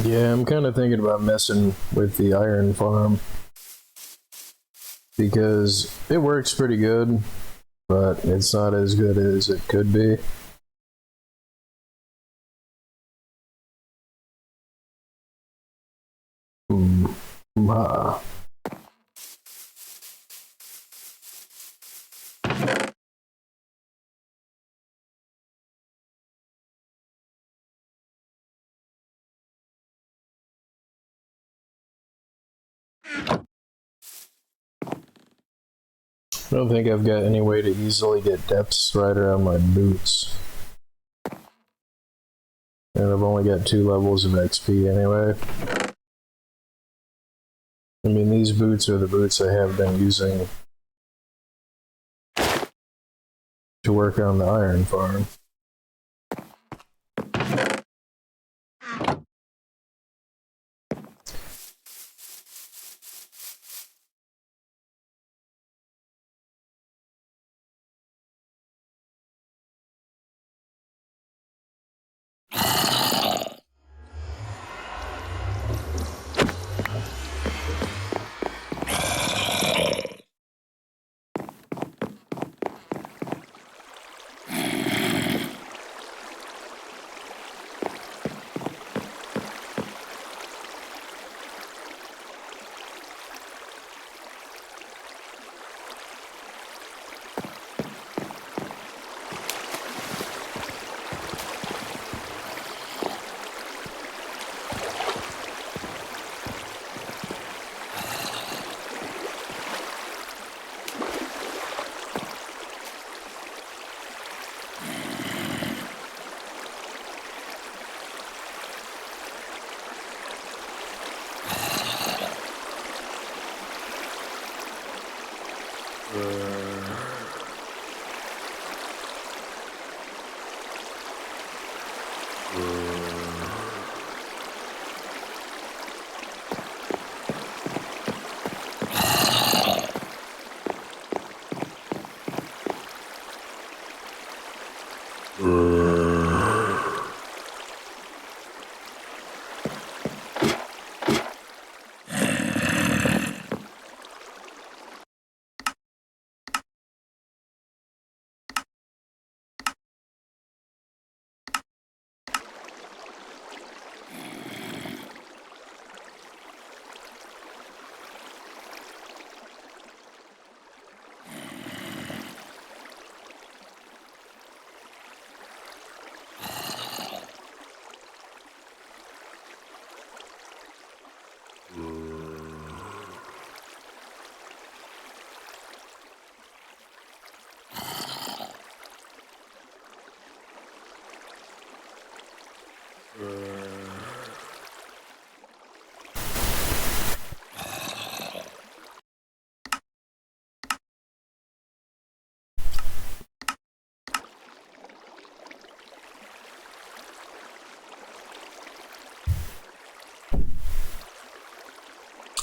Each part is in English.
Yeah, I'm kind of thinking about messing with the iron farm because it works pretty good, but it's not as good as it could be. Ah. I don't think I've got any way to easily get depths right around my boots. And I've only got 2 levels of XP anyway. I mean, these boots are the boots I have been using to work on the iron farm.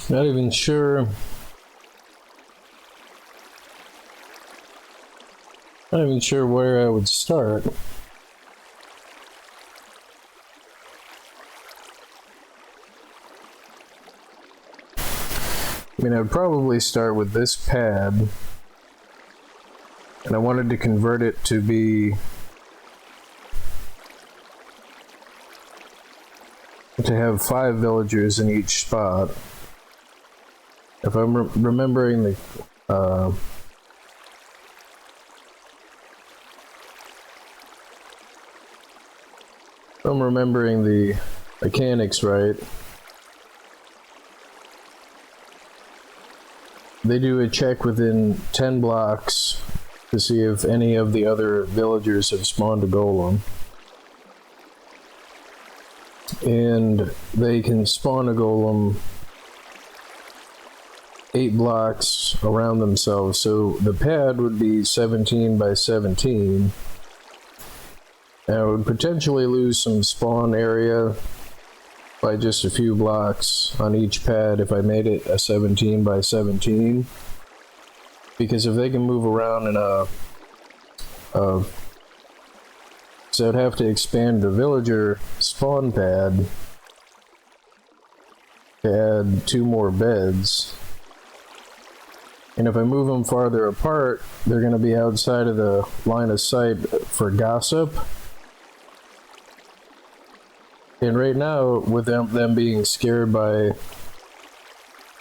Not even sure. Not even sure where I would start. I mean, I'd probably start with this pad, and I wanted to convert it to be to have 5 villagers in each spot. If I'm remembering the if I'm remembering the mechanics right, they do a check within 10 blocks to see if any of the other villagers have spawned a golem. And they can spawn a golem 8 blocks around themselves. So the pad would be 17 by 17. And I would potentially lose some spawn area by just a few blocks on each pad if I made it a 17 by 17. Because if they can move around in so I'd have to expand the villager spawn pad to add 2 more beds. And if I move them farther apart, they're going to be outside of the line of sight for gossip. And right now, with them being scared by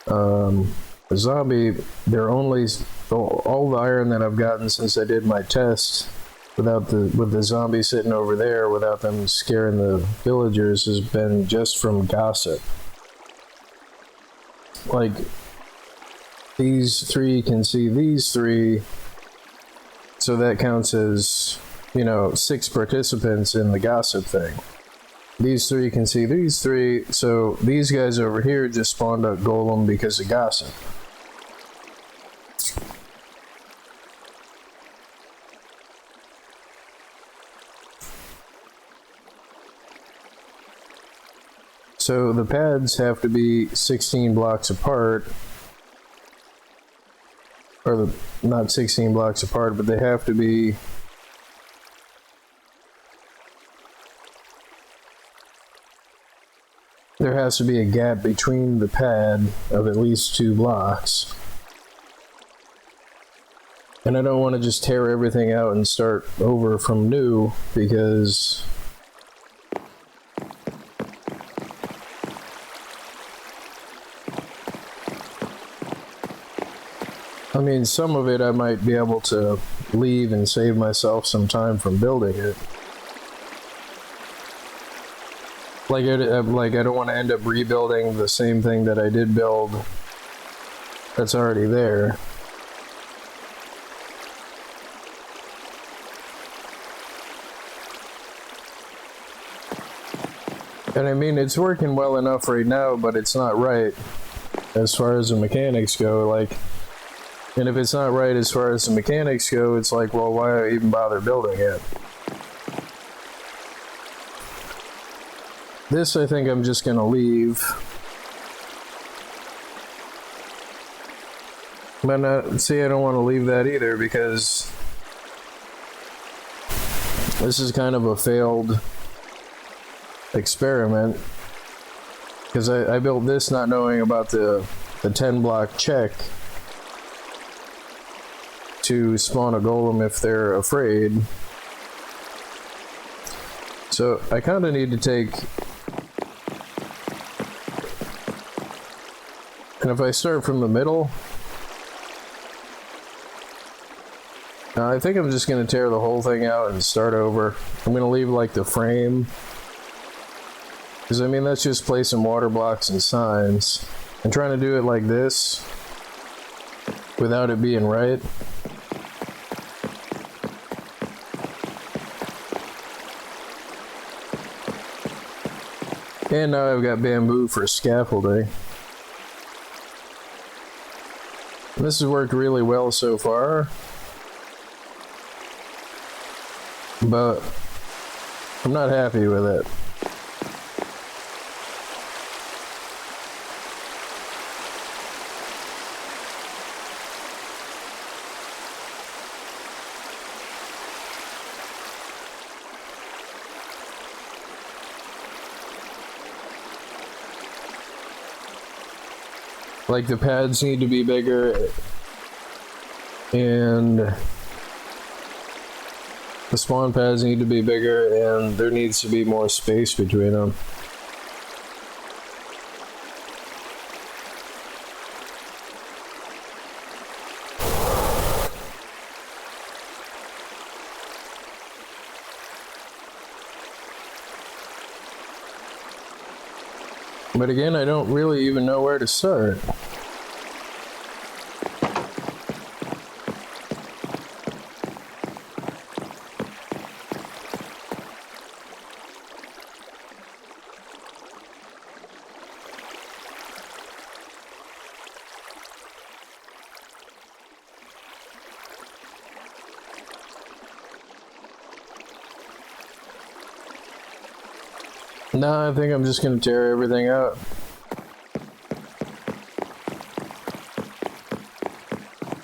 a zombie, they're only all the iron that I've gotten since I did my test with the zombie sitting over there without them scaring the villagers has been just from gossip. Like, these 3 can see these 3, so that counts as, 6 participants in the gossip thing. These 3 can see these 3, so these guys over here just spawned a golem because of gossip. So the pads have to be 16 blocks apart, or not 16 blocks apart, but they have to be there has to be a gap between the pad of at least 2 blocks. And I don't want to just tear everything out and start over from new, because I mean, some of it I might be able to leave and save myself some time from building it. Like I don't want to end up rebuilding the same thing that I did build that's already there. And I mean, it's working well enough right now, but it's not right as far as the mechanics go. And if it's not right as far as the mechanics go, it's like, well, why even bother building it? This, I think I'm just going to leave. But see, I don't want to leave that either, because this is kind of a failed experiment. Because I built this not knowing about the 10 block check to spawn a golem if they're afraid. So I kind of need to take, and if I start from the middle, I think I'm just going to tear the whole thing out and start over. I'm going to leave like the frame, because I mean that's just placing water blocks and signs. I'm trying to do it like this without it being right. And now I've got bamboo for scaffolding. This has worked really well so far, but I'm not happy with it. Like, the pads need to be bigger, and the spawn pads need to be bigger, and there needs to be more space between them. But again, I don't really even know where to start. No, I think I'm just going to tear everything out.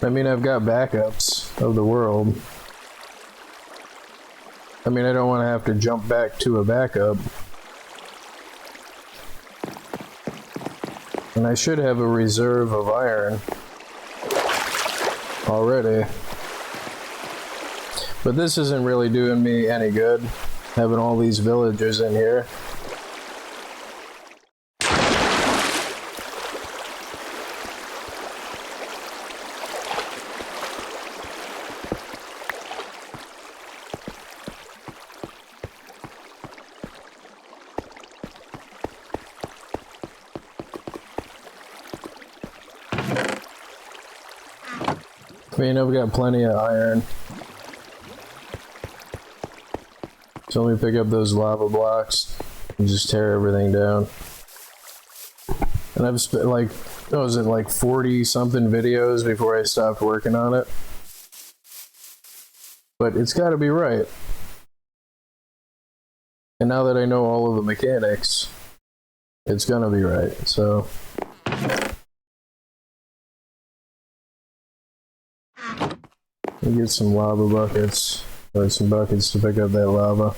I mean, I've got backups of the world. I mean, I don't want to have to jump back to a backup. And I should have a reserve of iron already. But this isn't really doing me any good, having all these villagers in here. I mean, I've got plenty of iron. So let me pick up those lava blocks and just tear everything down. And I've spent like, what was it, like 40 something videos before I stopped working on it. But it's gotta be right. And now that I know all of the mechanics, it's gonna be right, so. Let me get some lava buckets, or some buckets to pick up that lava.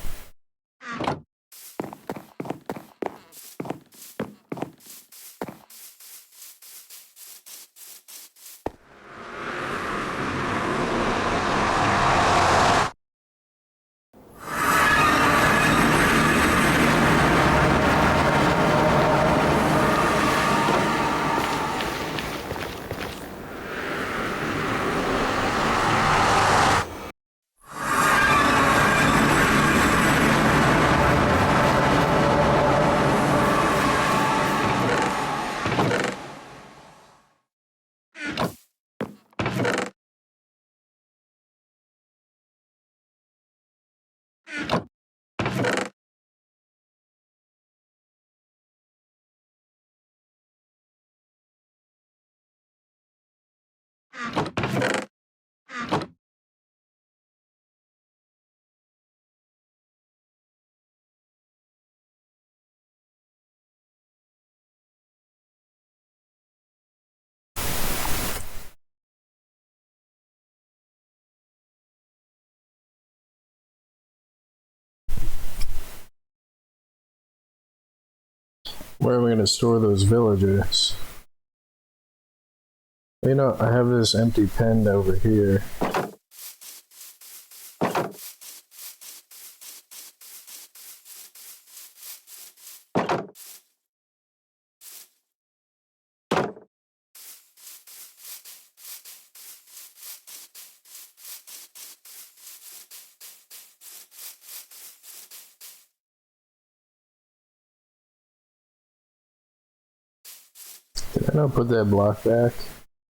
Where am I going to store those villagers? You know, I have this empty pen over here. Did I not put that block back?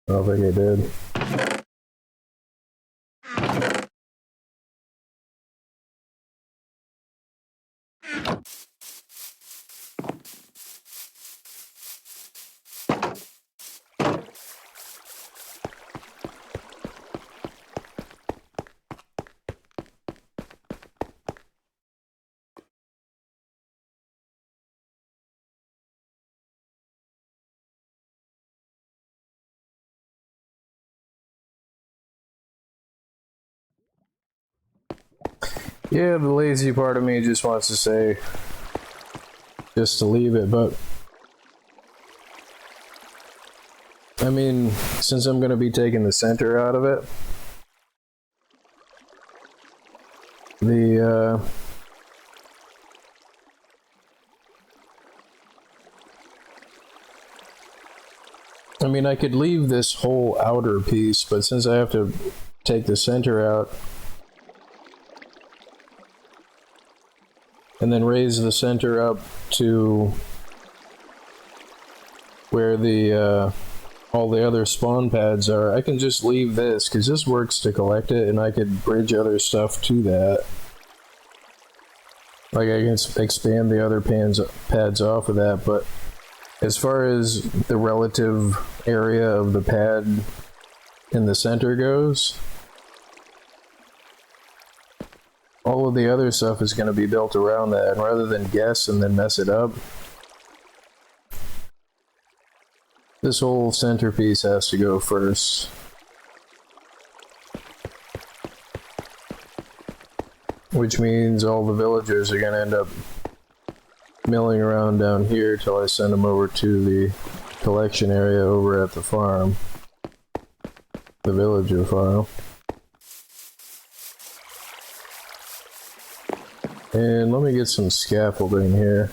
I don't think I did. Yeah, the lazy part of me just wants to say just to leave it, but I mean, since I'm going to be taking the center out of it, I mean, I could leave this whole outer piece, but since I have to take the center out and then raise the center up to where the all the other spawn pads are, I can just leave this because this works to collect it, and I could bridge other stuff to that. Like I can expand the other pads off of that, but as far as the relative area of the pad in the center goes, all of the other stuff is going to be built around that, and rather than guess and then mess it up, this whole centerpiece has to go first. Which means all the villagers are going to end up milling around down here till I send them over to the collection area over at the farm, the villager farm. And let me get some scaffolding here.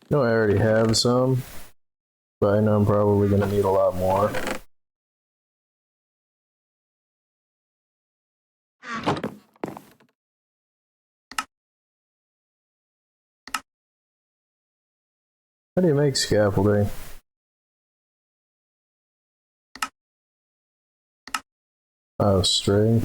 No, I already have some, but I know I'm probably going to need a lot more. How do you make scaffolding? Oh, string.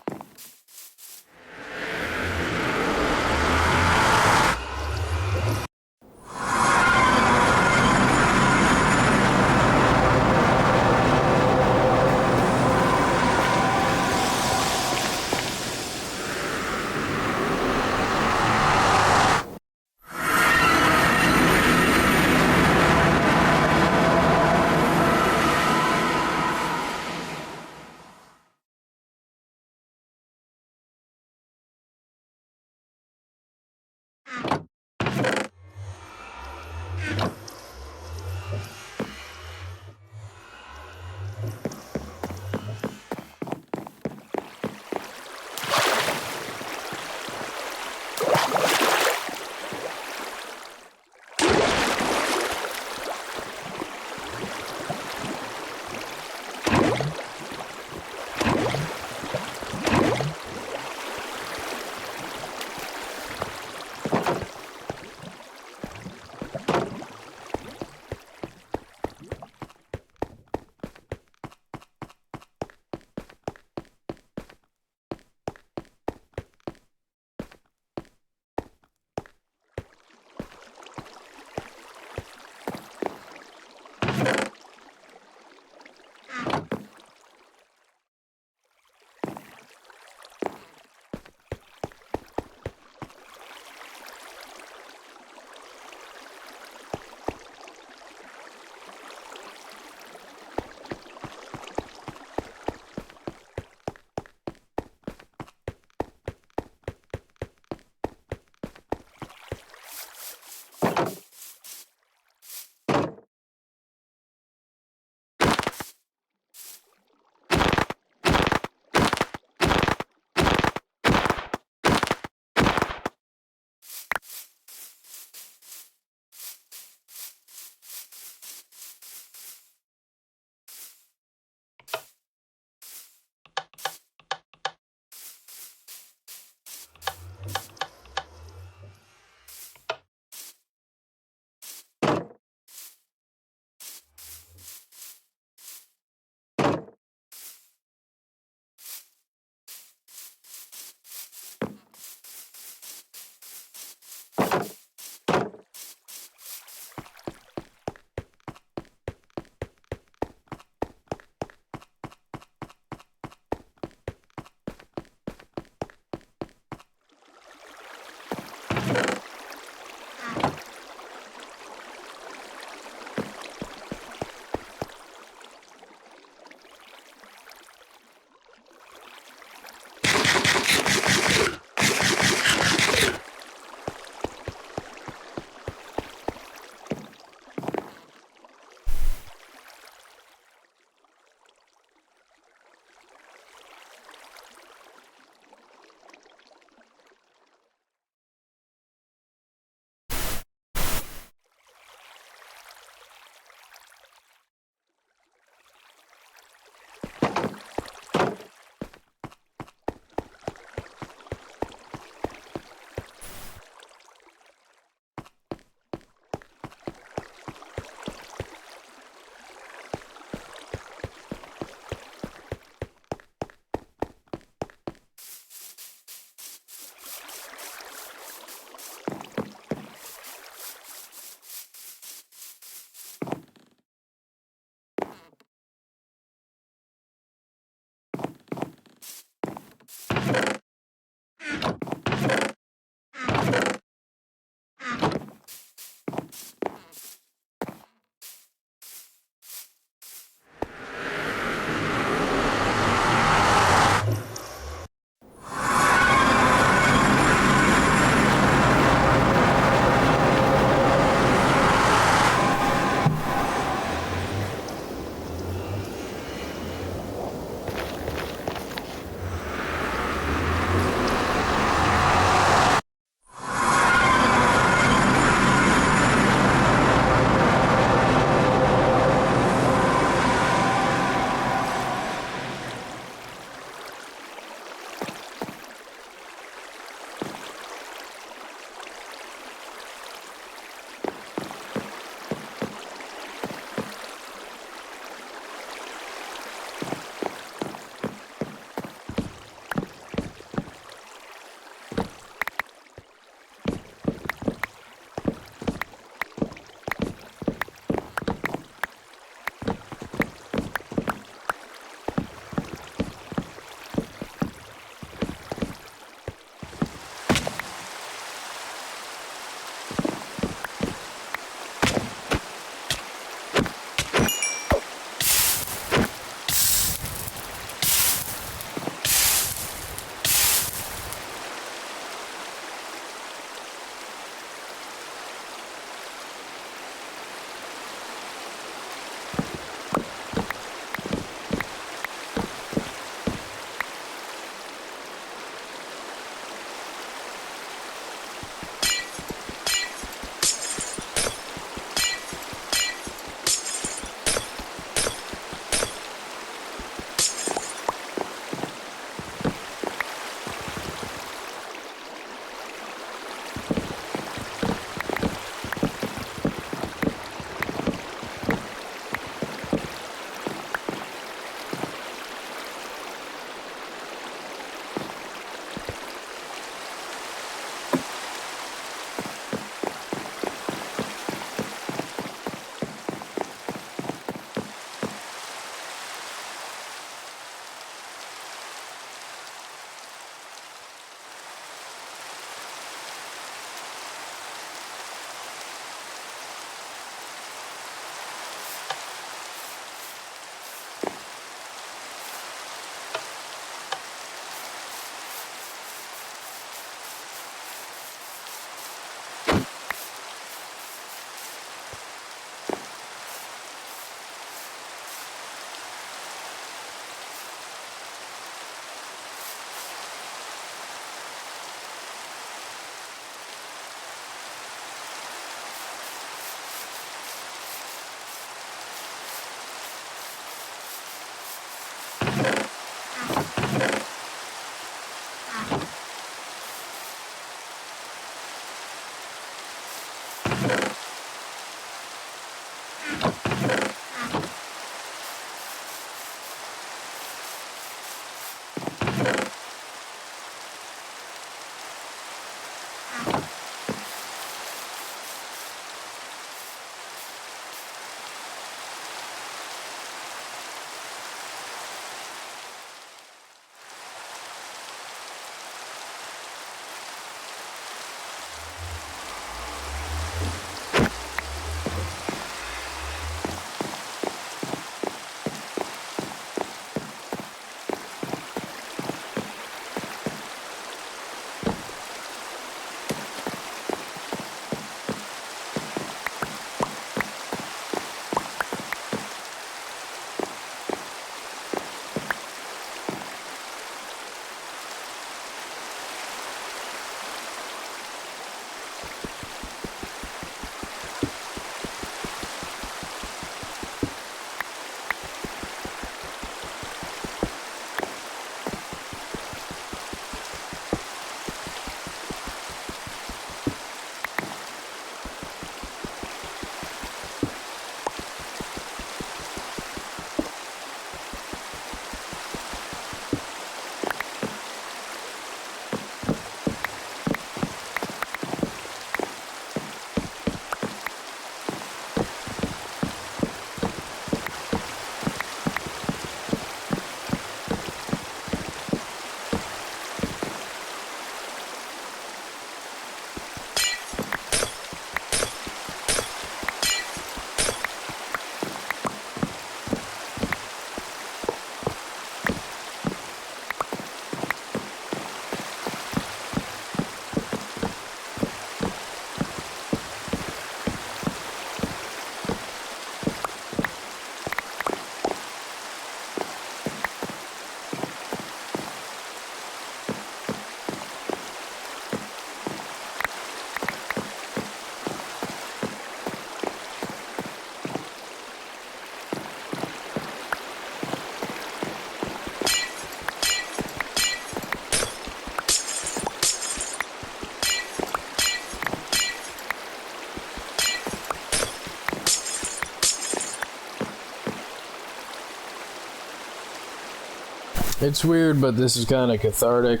It's weird, but this is kind of cathartic.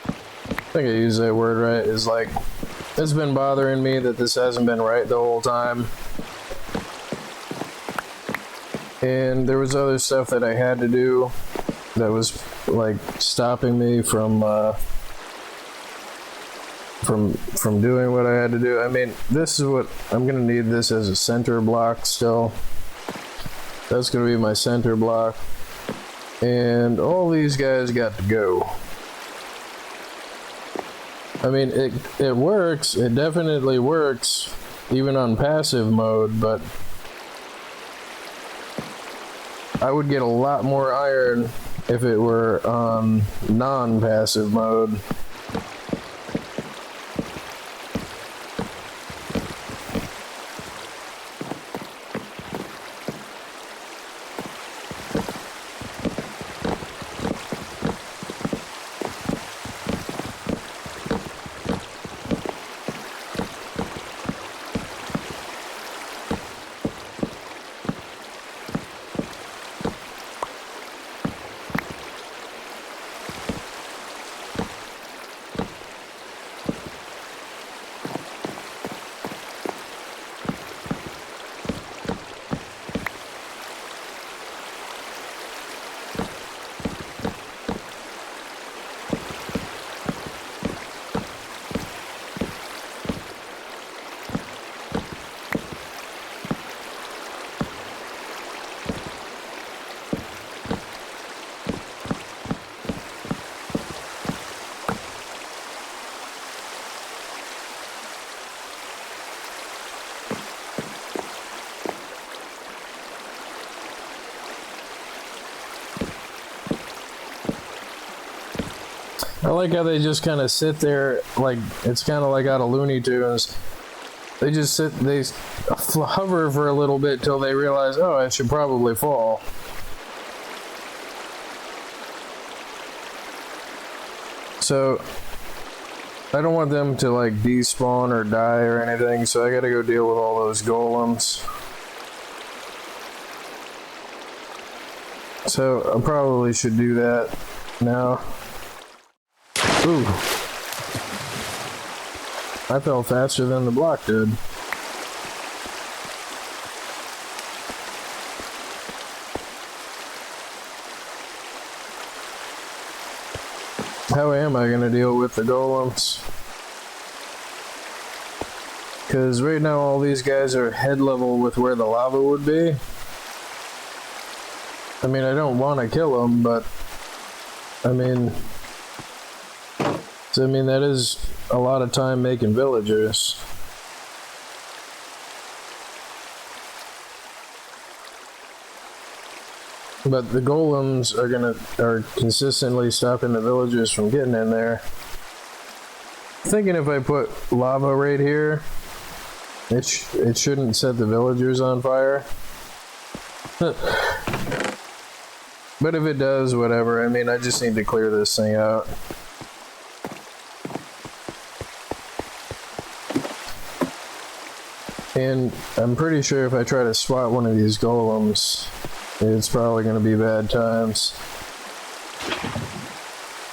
I think I used that word right. It's like, it's been bothering me that this hasn't been right the whole time. And there was other stuff that I had to do that was like stopping me from doing what I had to do. I mean, this is what I'm gonna need. This as a center block still. That's gonna be my center block. And all these guys got to go. I mean, it works. It definitely works, even on passive mode, but I would get a lot more iron if it were on non-passive mode. I like how they just kind of sit there, like it's kind of like out of Looney Tunes. They just sit, they hover for a little bit till they realize, oh, I should probably fall. So I don't want them to like despawn or die or anything, so I gotta go deal with all those golems. So I probably should do that now. Ooh. I fell faster than the block did. How am I gonna deal with the golems? Because right now all these guys are head level with where the lava would be. I mean, I don't want to kill them, but I mean, that is a lot of time making villagers. But the golems are consistently stopping the villagers from getting in there. Thinking if I put lava right here, it shouldn't set the villagers on fire. But if it does, whatever. I mean, I just need to clear this thing out. And I'm pretty sure if I try to swat one of these golems, it's probably going to be bad times.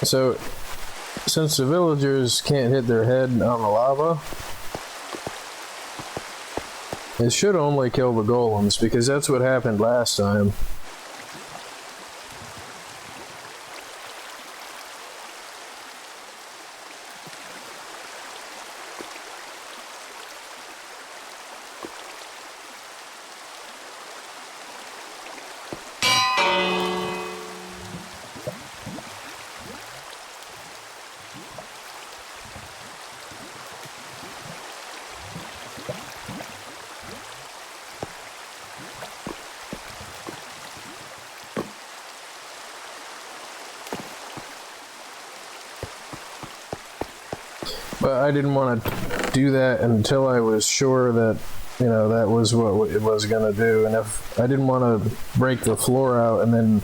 So, since the villagers can't hit their head on the lava, it should only kill the golems, because that's what happened last time. But I didn't want to do that until I was sure that, you know, that was what it was going to do. And if I didn't want to break the floor out and then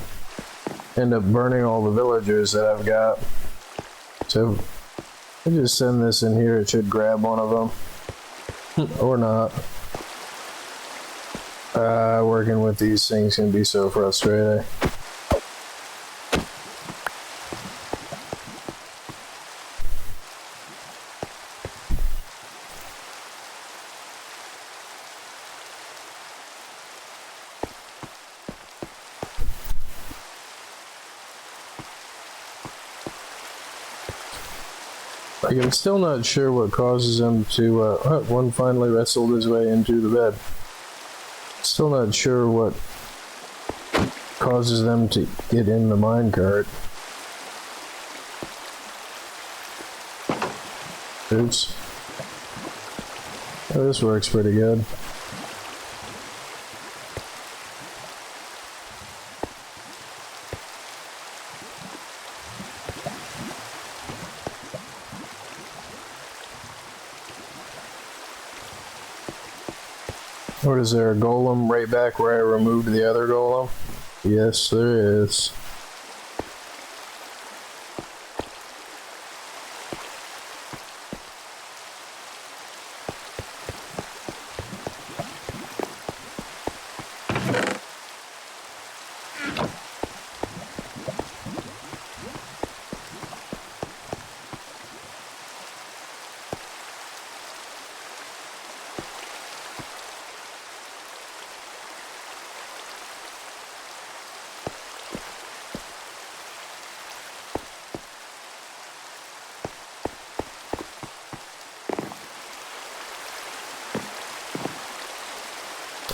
end up burning all the villagers that I've got. So if I just send this in here, it should grab one of them. Or not. Working with these things can be so frustrating. Like, I'm still not sure what causes him to, one finally wrestled his way into the bed. Still not sure what causes them to get in the minecart. Oops. Oh, this works pretty good. What is there, a golem right back where I removed the other golem? Yes, there is.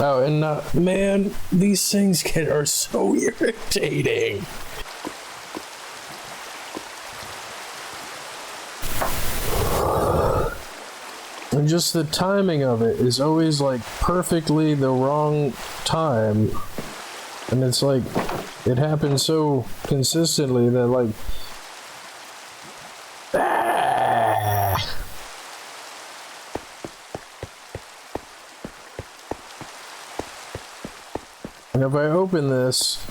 Oh, and man, these things are so irritating. And just the timing of it is always like perfectly the wrong time. And it's like, it happens so consistently that like, and if I open this,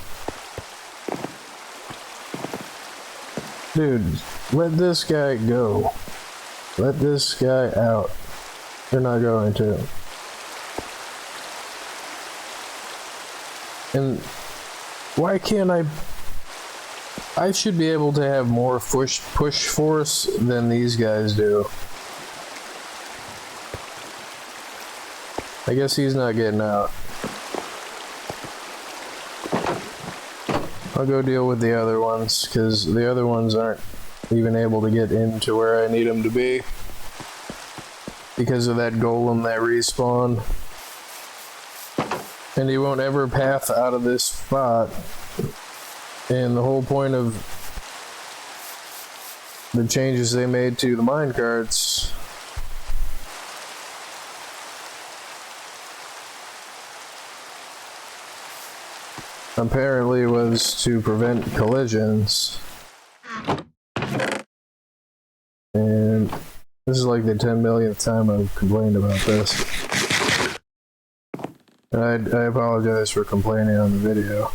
dude, let this guy go. Let this guy out. They're not going to. And why can't I should be able to have more push force than these guys do. I guess he's not getting out. I'll go deal with the other ones, because the other ones aren't even able to get into where I need them to be. Because of that golem that respawned. And he won't ever path out of this spot. And the whole point of the changes they made to the minecarts apparently was to prevent collisions. And This is like the 10 millionth time I've complained about this. And I apologize for complaining on the video.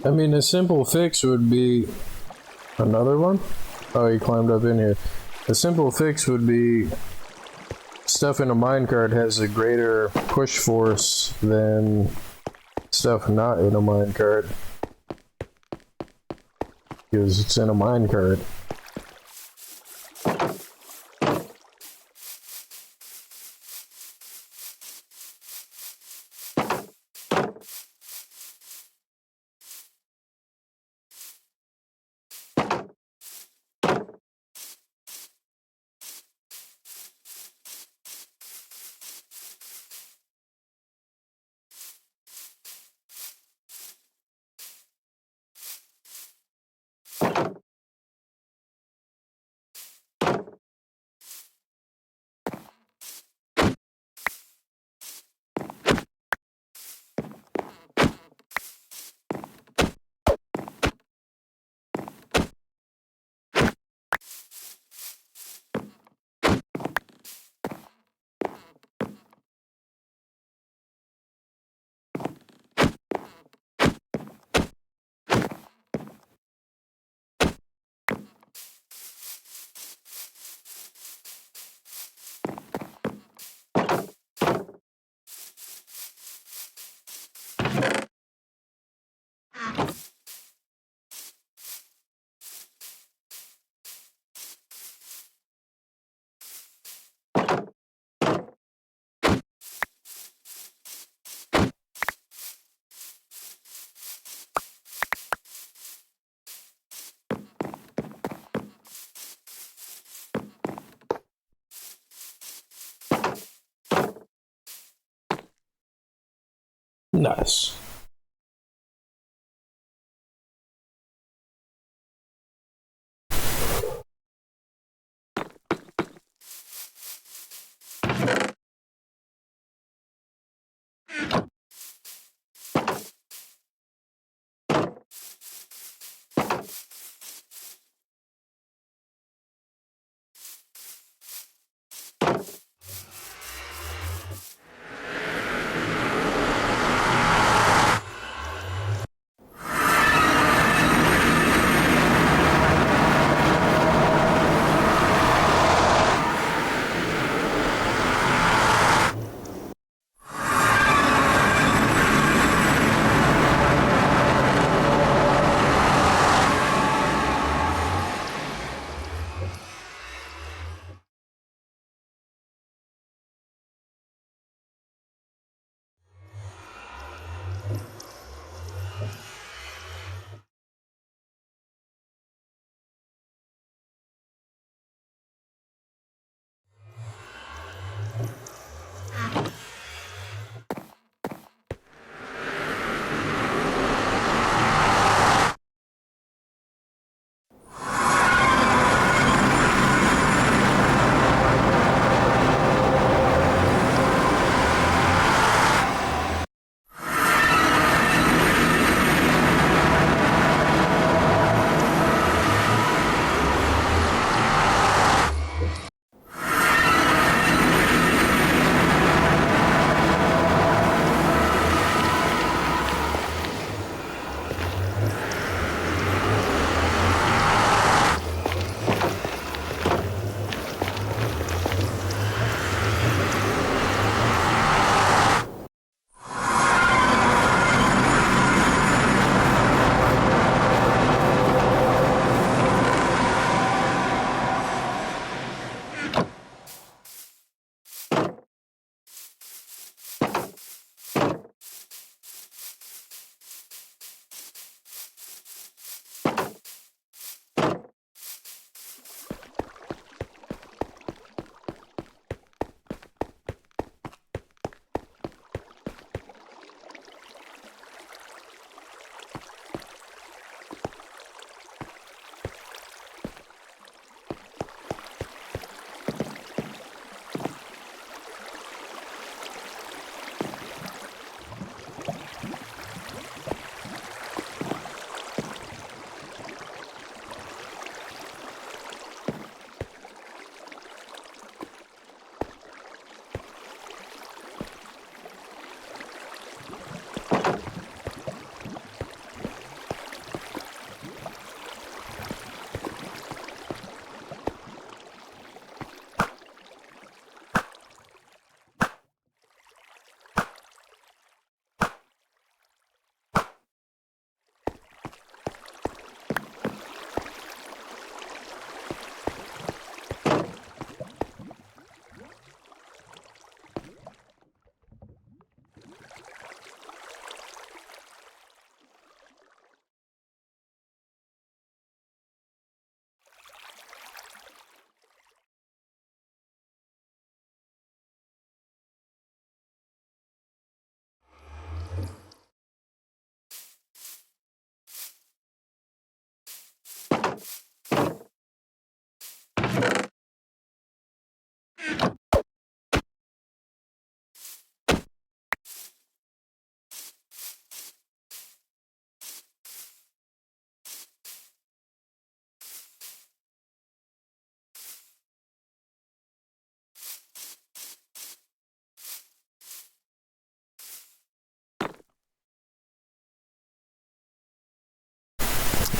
I mean, a simple fix would be another one. Oh, he climbed up in here. A simple fix would be stuff in a minecart has a greater push force than stuff not in a minecart, because it's in a minecart. Nice.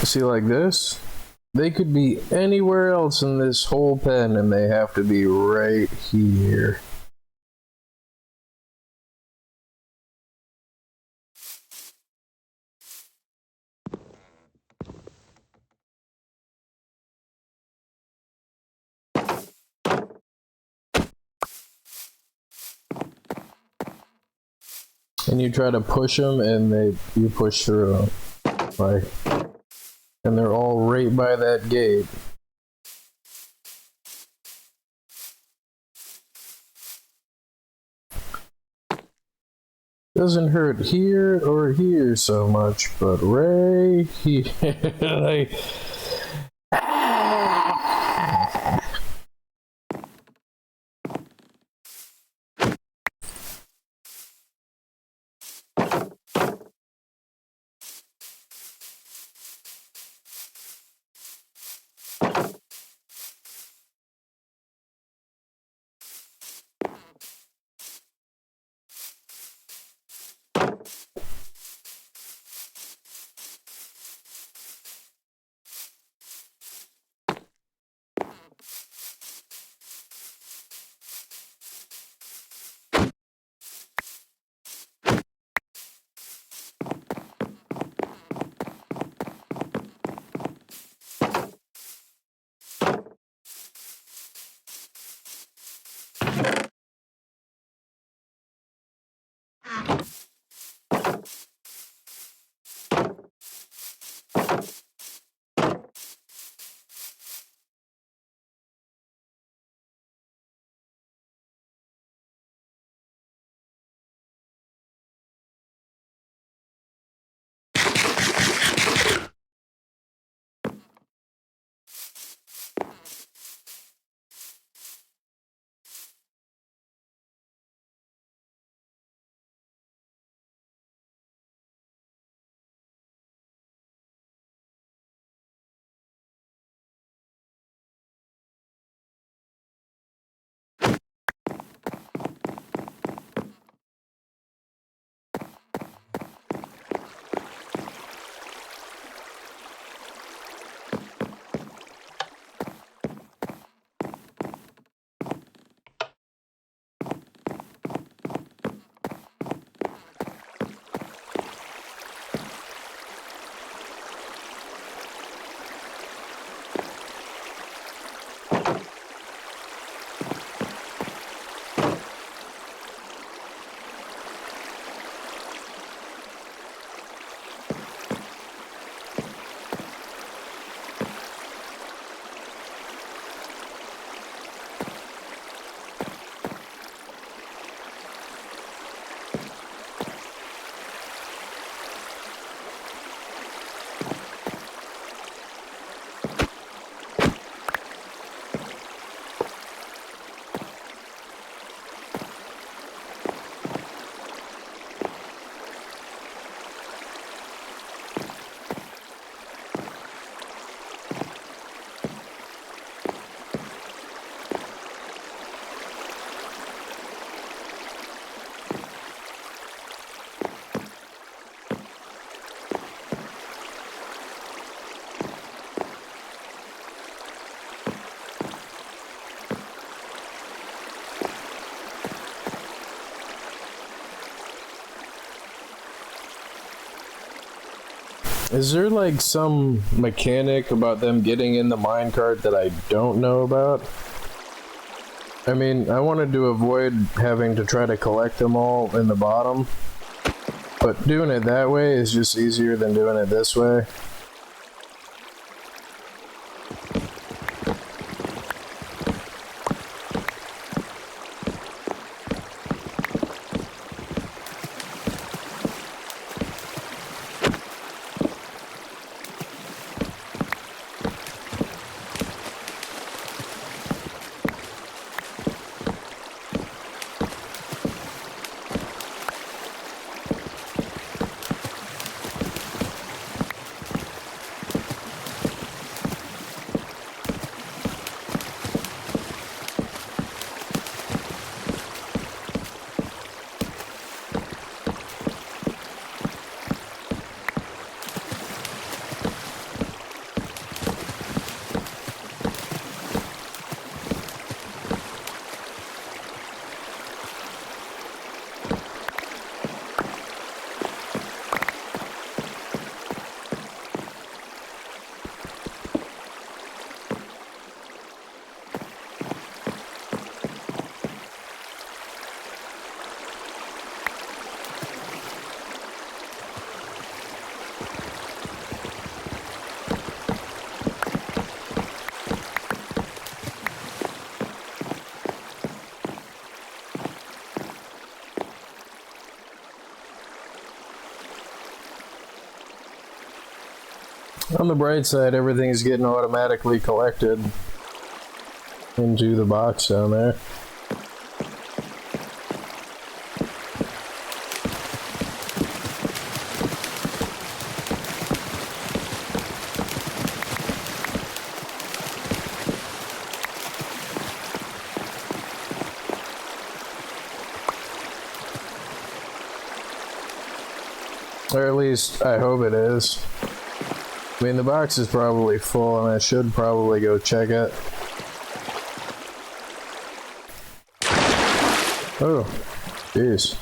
See, like this? They could be anywhere else in this whole pen and they have to be right here. And you try to push them and you push through them. Like, and they're all right by that gate. Doesn't hurt here or here so much, but right here. Like, Is there like some mechanic about them getting in the minecart that I don't know about? I mean, I wanted to avoid having to try to collect them all in the bottom, but doing it that way is just easier than doing it this way. On the bright side, everything's getting automatically collected into the box down there. Or at least, I hope it is. I mean, the box is probably full, and I should probably go check it. Oh, jeez.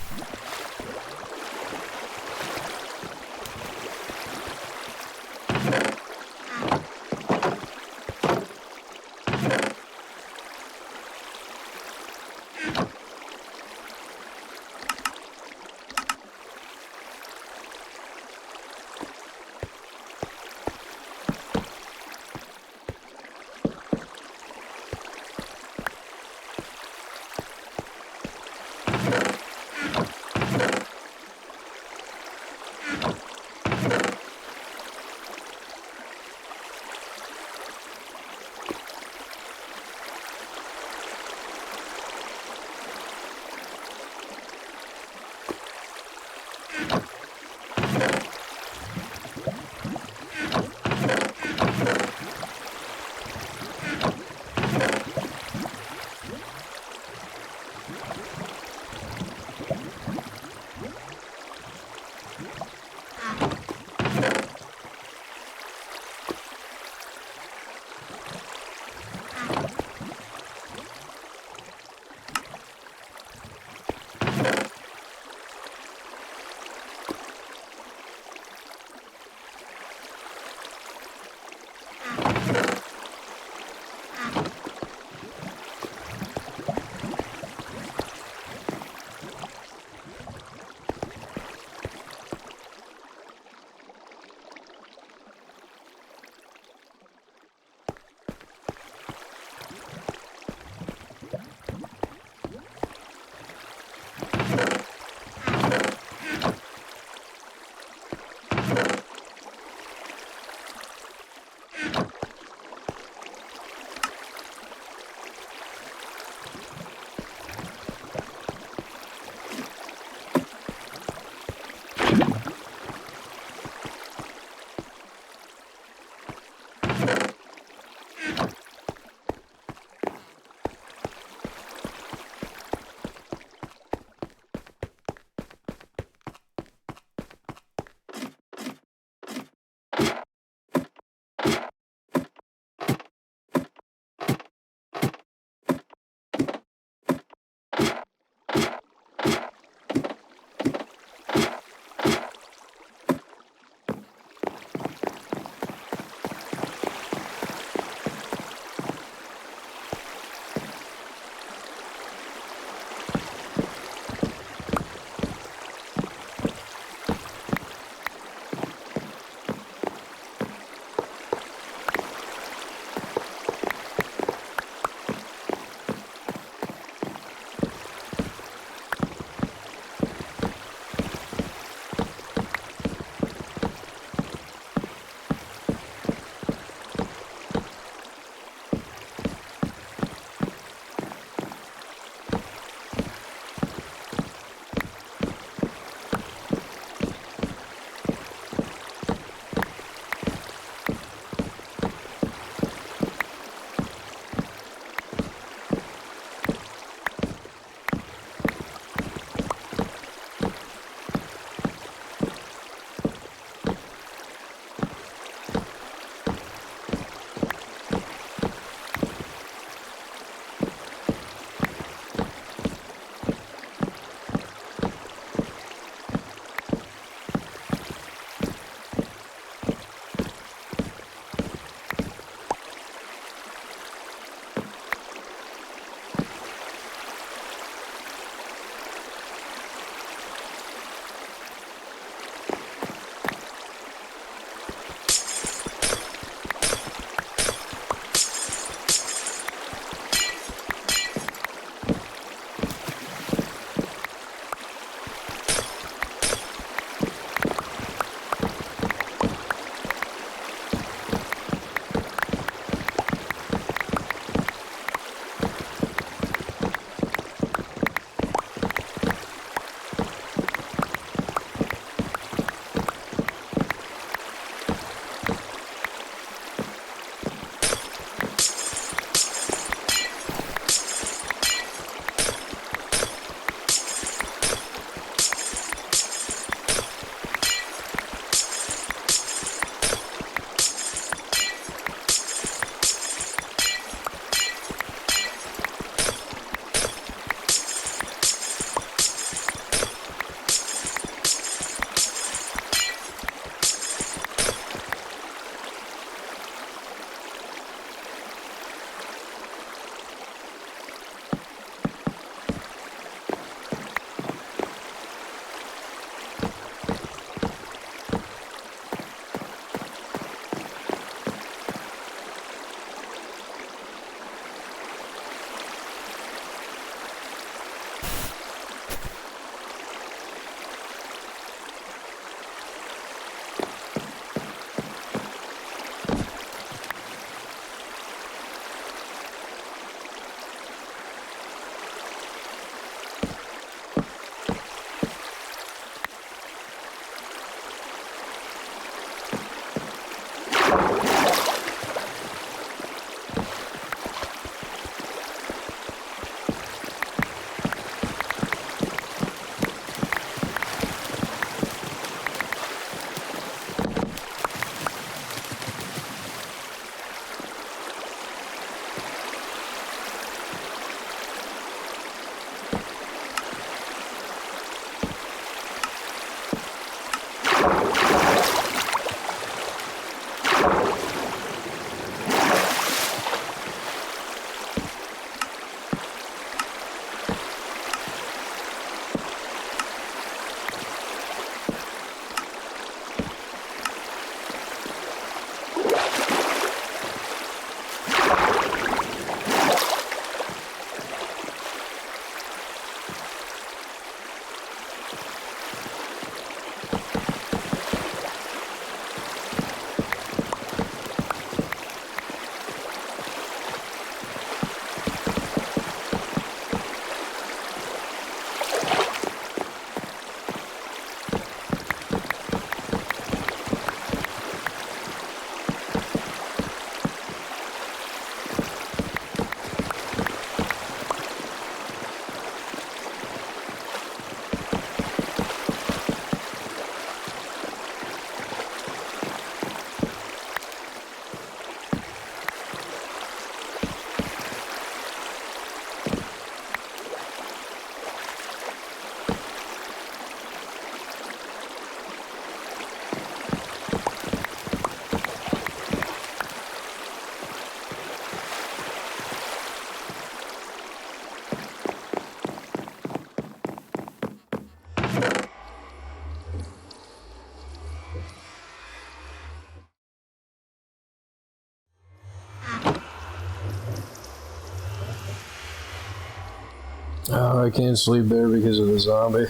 Oh, I can't sleep there because of the zombie.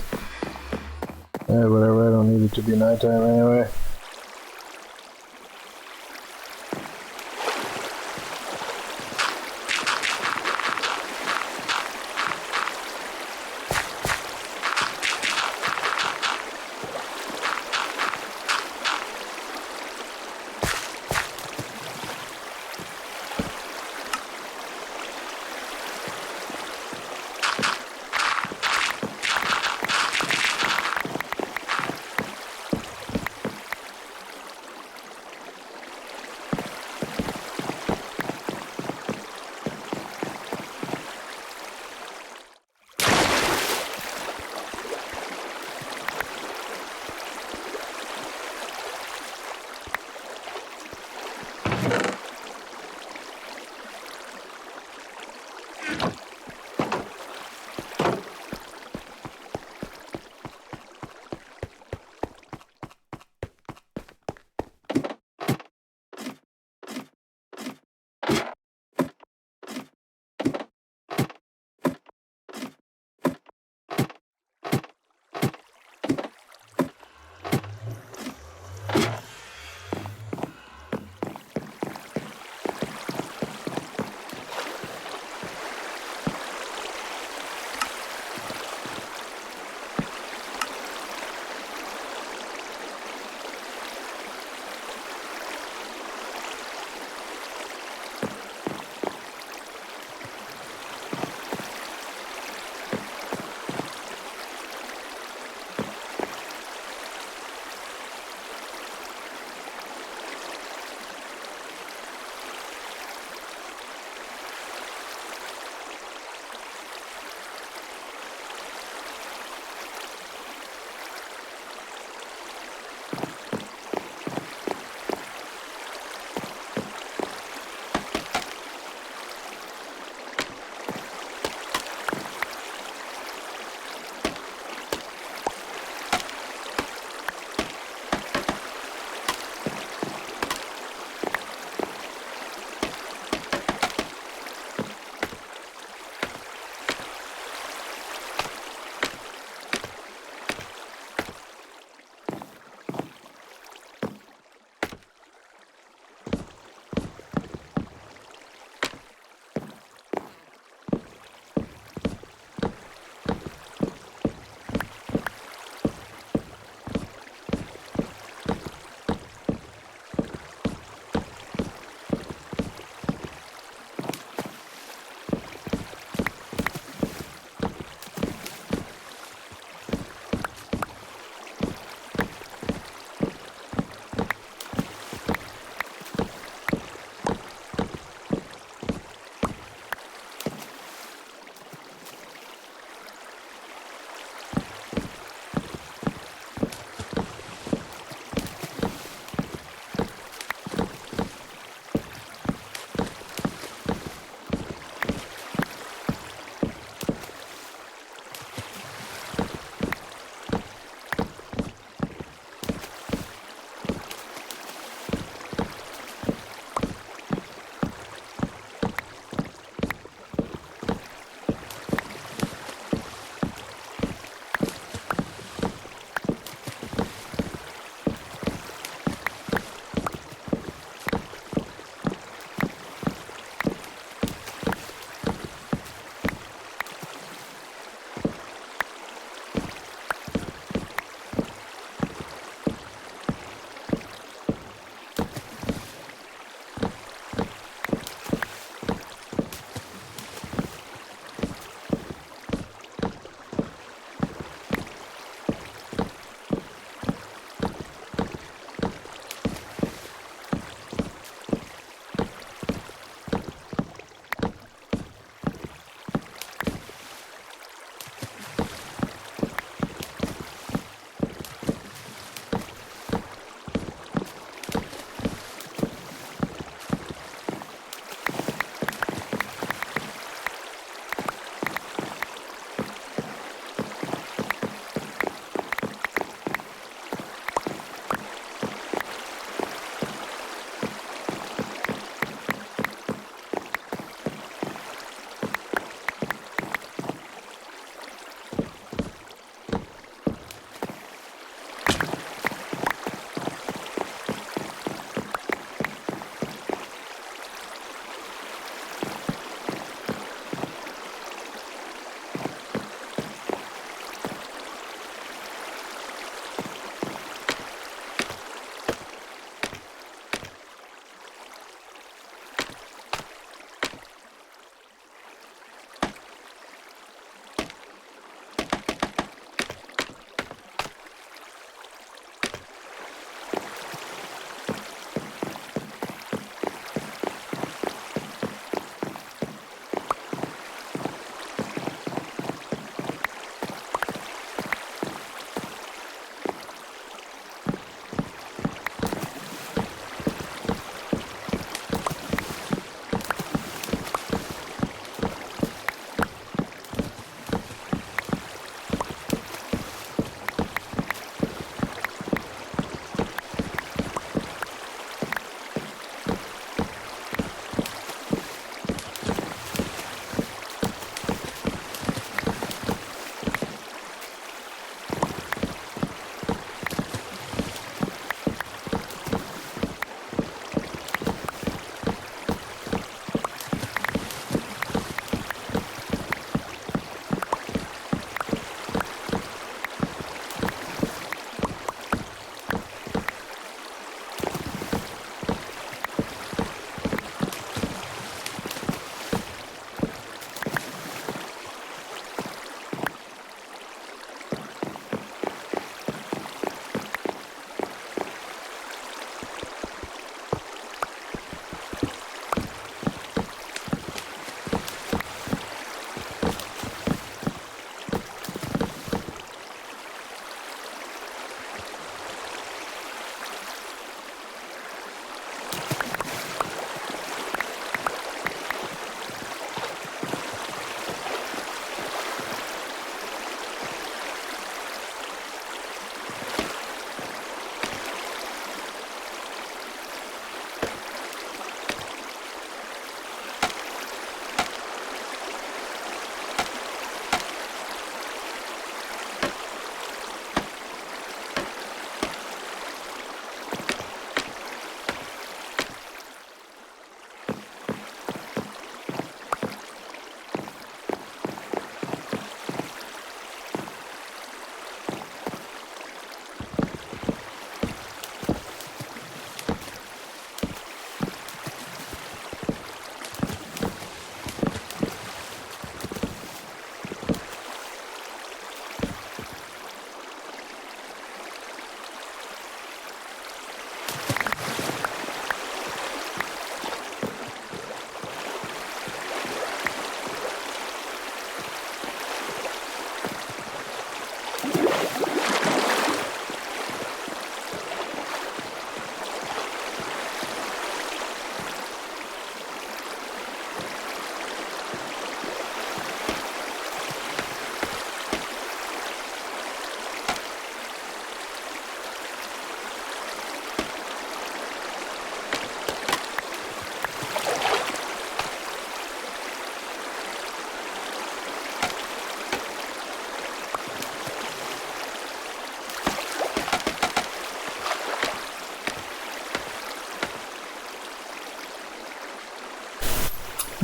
Whatever, I don't need it to be nighttime anyway.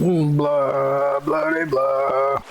Blah, blah, blah, blah.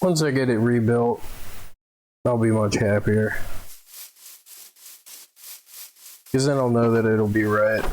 Once I get it rebuilt, I'll be much happier. Because then I'll know that it'll be right.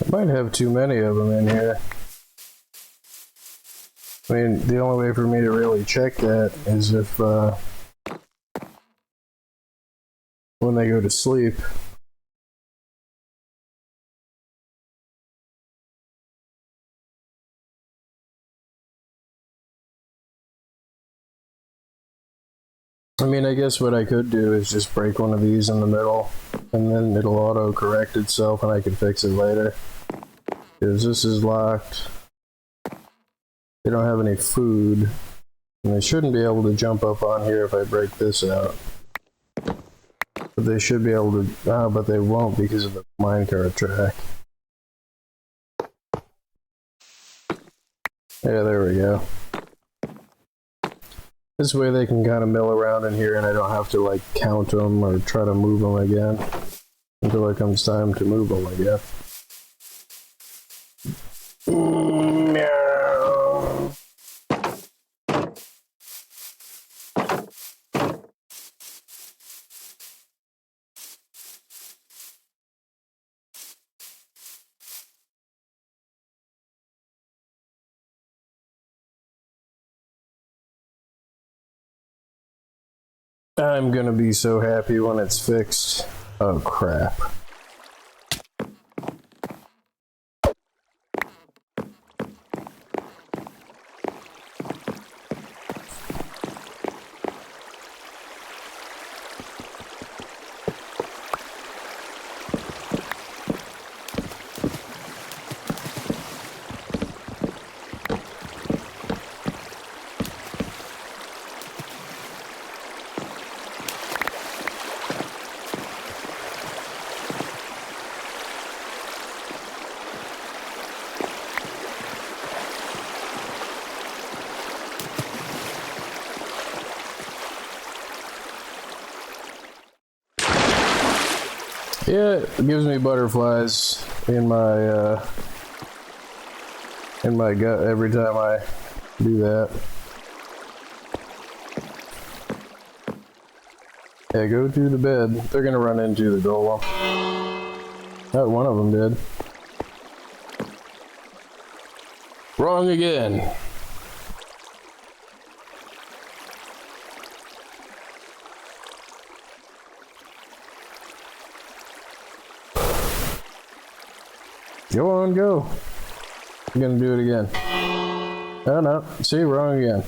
Might have too many of them in here. I mean, the only way for me to really check that is if when they go to sleep. I mean, I guess what I could do is just break one of these in the middle, and then it'll auto-correct itself and I can fix it later. Because this is locked. They don't have any food. And they shouldn't be able to jump up on here if I break this out. But they should be able to... Ah, but they won't because of the minecart track. Yeah, there we go. This way they can kind of mill around in here and I don't have to like count them or try to move them again until it comes time to move them again. Meow. I'm gonna be so happy when it's fixed. Oh crap. Yeah, it gives me butterflies in my gut every time I do that. Yeah, go to the bed. They're gonna run into the golem. Not one of them did. Wrong again. Go on, go. I'm gonna do it again. Oh no, see, wrong again.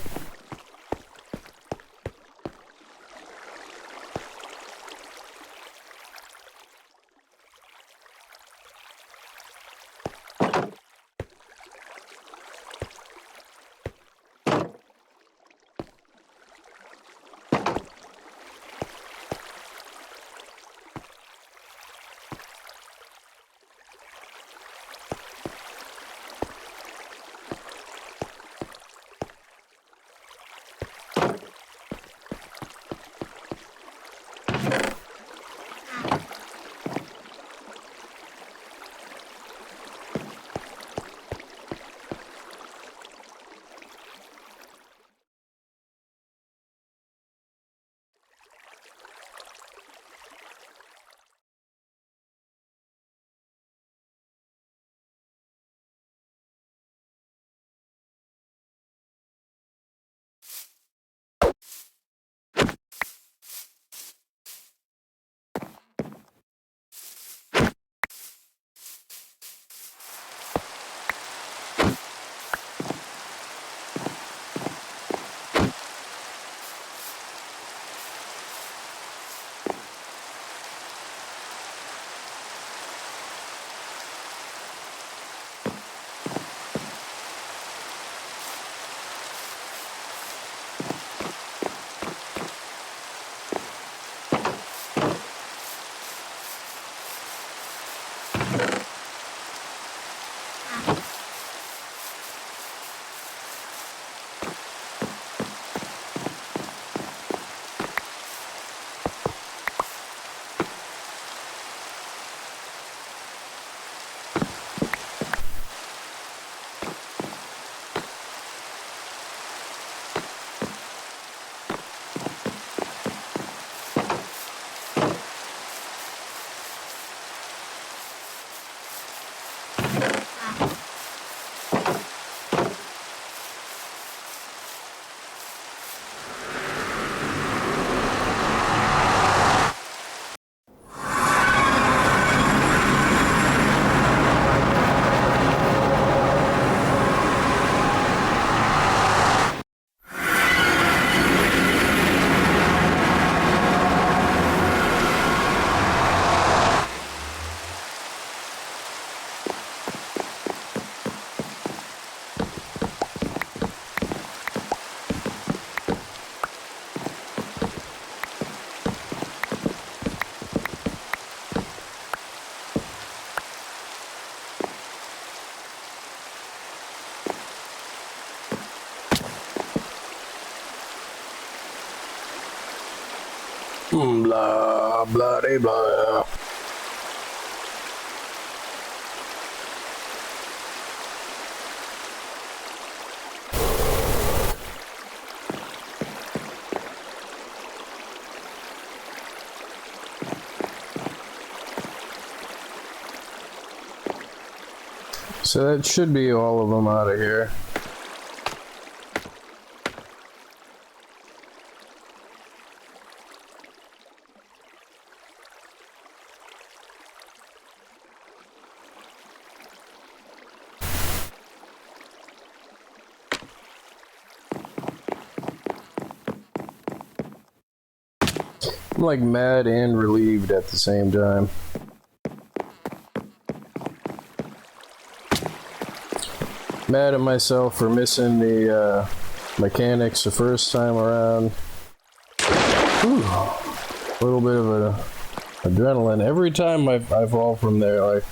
Blah, blah, de blah. So that should be all of them out of here. I'm like mad and relieved at the same time. Mad at myself for missing the mechanics the first time around. Whew. A little bit of adrenaline every time I fall from there. Like,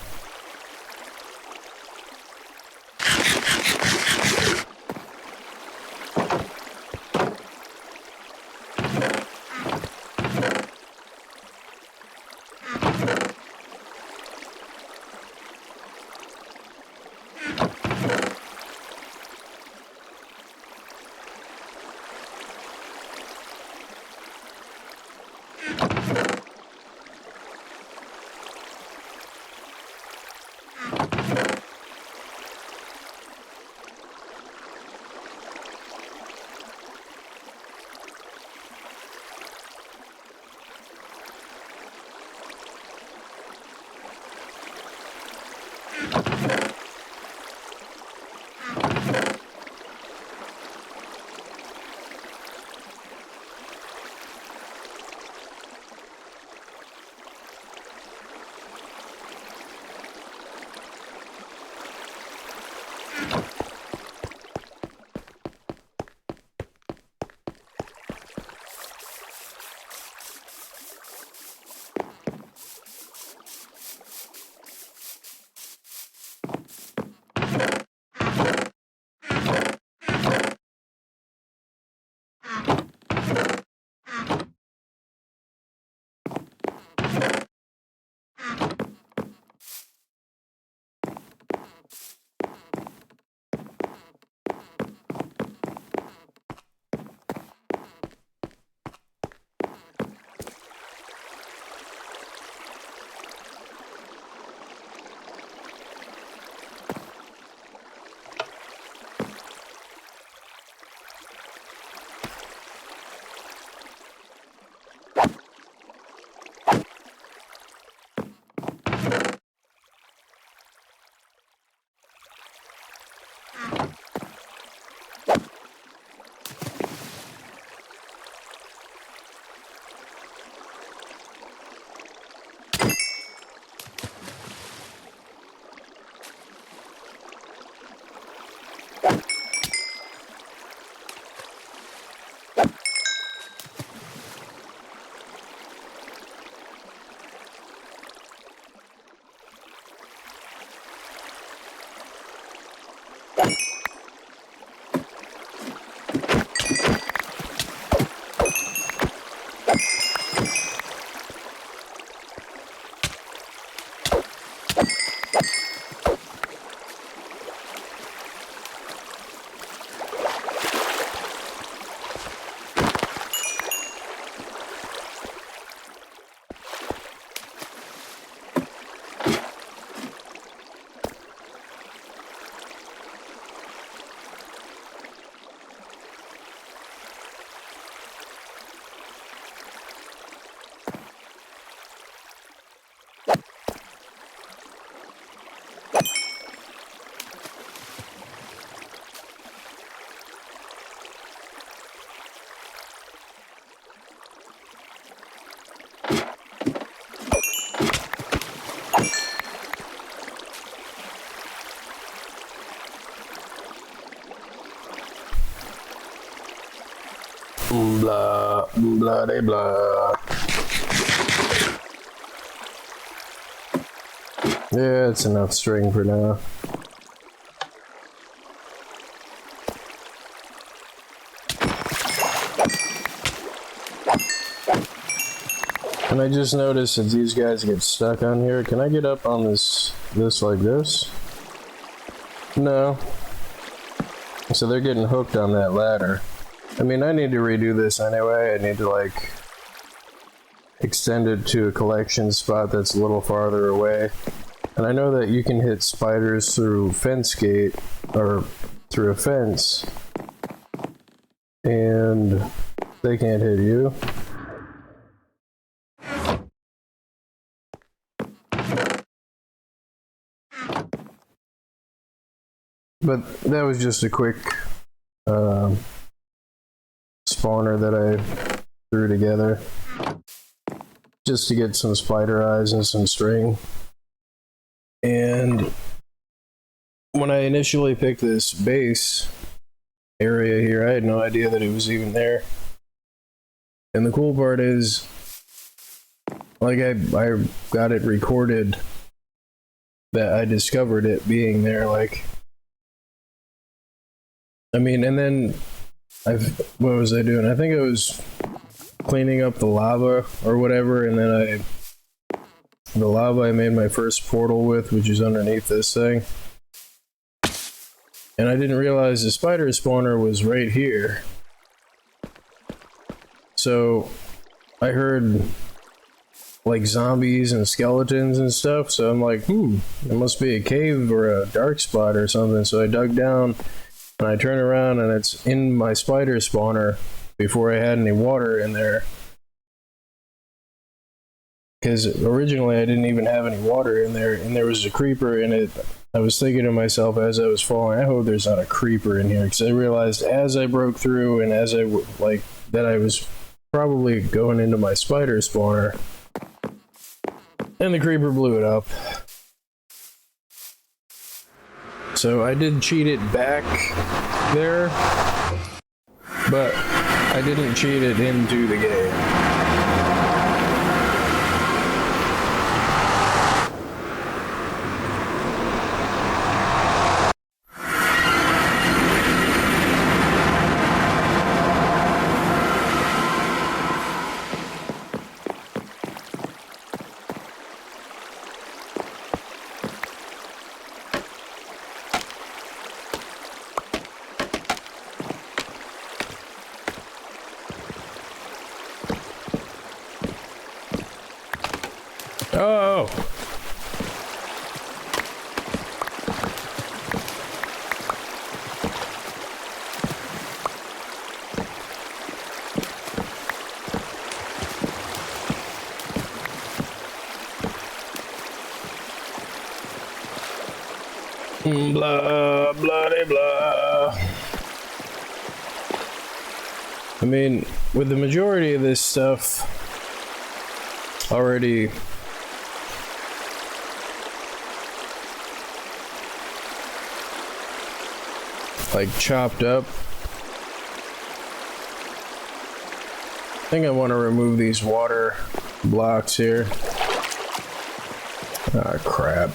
blah, blah, de blah. Yeah, it's enough string for now. And I just noticed that these guys get stuck on here. Can I get up on this like this? No. So they're getting hooked on that ladder. I mean, I need to redo this anyway. I need to like extend it to a collection spot that's a little farther away. And I know that you can hit spiders through fence gate or through a fence, and they can't hit you. But that was just a quick spawner that I threw together just to get some spider eyes and some string. And when I initially picked this base area here, I had no idea that it was even there. And the cool part is, like, I got it recorded that I discovered it being there. Like, I mean, and then what was I doing? I think I was cleaning up the lava or whatever, and then the lava I made my first portal with, which is underneath this thing. And I didn't realize the spider spawner was right here. So I heard like zombies and skeletons and stuff, so I'm like, it must be a cave or a dark spot or something. So I dug down and I turn around and it's in my spider spawner before I had any water in there. Because originally I didn't even have any water in there, and there was a creeper in it. I was thinking to myself as I was falling, I hope there's not a creeper in here, because I realized as I broke through and as I that I was probably going into my spider spawner, and the creeper blew it up. So I did cheat it back there, but I didn't cheat it into the game. Oh! Blah, blah, blah. I mean, with the majority of this stuff already like chopped up, I think I want to remove these water blocks here. Ah, crap.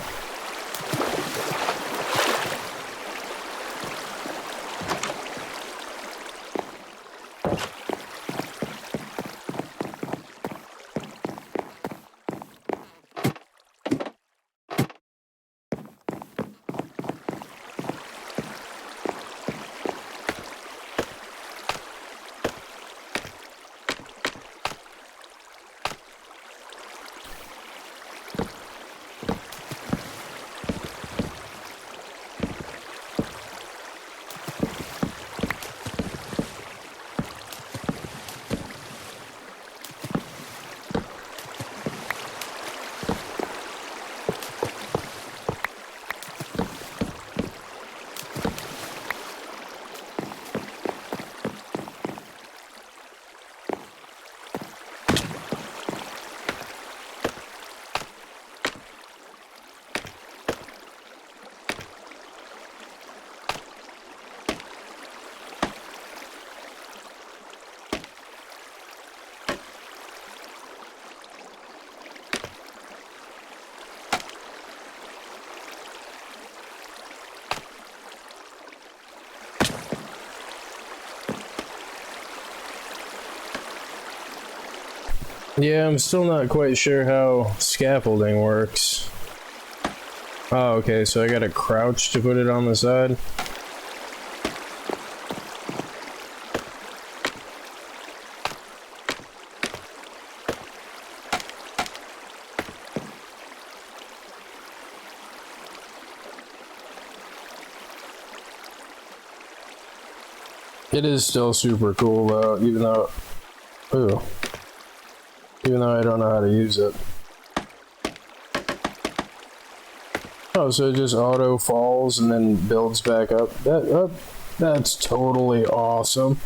Yeah, I'm still not quite sure how scaffolding works. Oh, okay, so I gotta crouch to put it on the side. It is still super cool though, even though I don't know how to use it. Oh, so it just auto falls and then builds back up. That's totally awesome.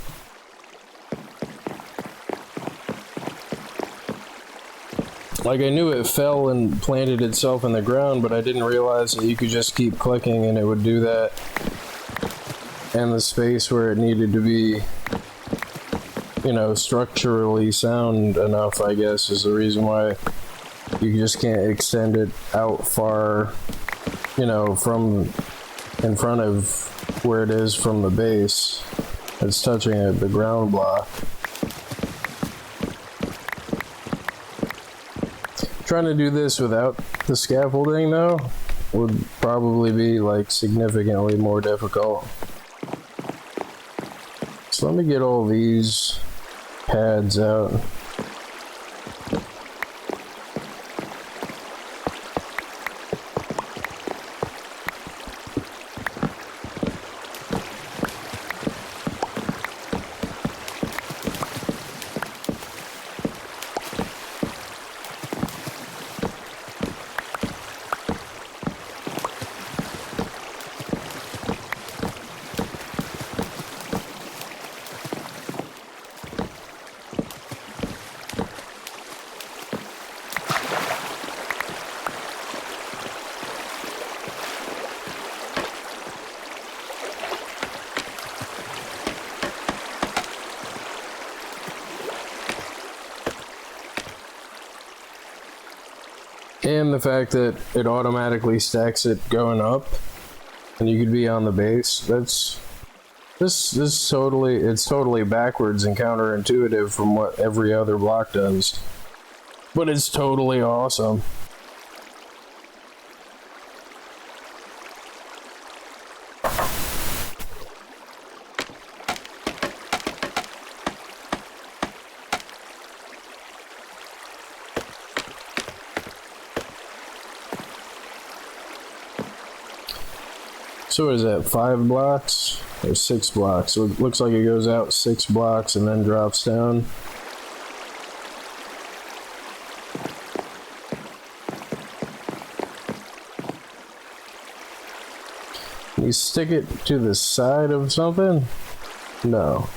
Like, I knew it fell and planted itself in the ground, but I didn't realize that you could just keep clicking and it would do that. And the space where it needed to be, you know, structurally sound enough, I guess, is the reason why you just can't extend it out far, you know, from in front of where it is from the base. It's touching it, the ground block. Trying to do this without the scaffolding, though, would probably be, like, significantly more difficult. So let me get all these pads out. And the fact that it automatically stacks it going up, and you could be on the base. This totally, it's totally backwards and counterintuitive from what every other block does. But it's totally awesome. So what is that, 5 blocks? Or 6 blocks? So it looks like it goes out 6 blocks and then drops down. You stick it to the side of something? No.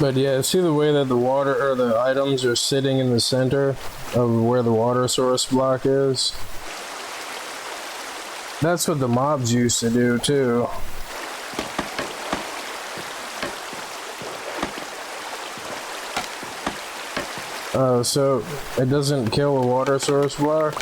But yeah, see the way that the water or the items are sitting in the center of where the water source block is? That's what the mobs used to do too. Oh, so it doesn't kill a water source block?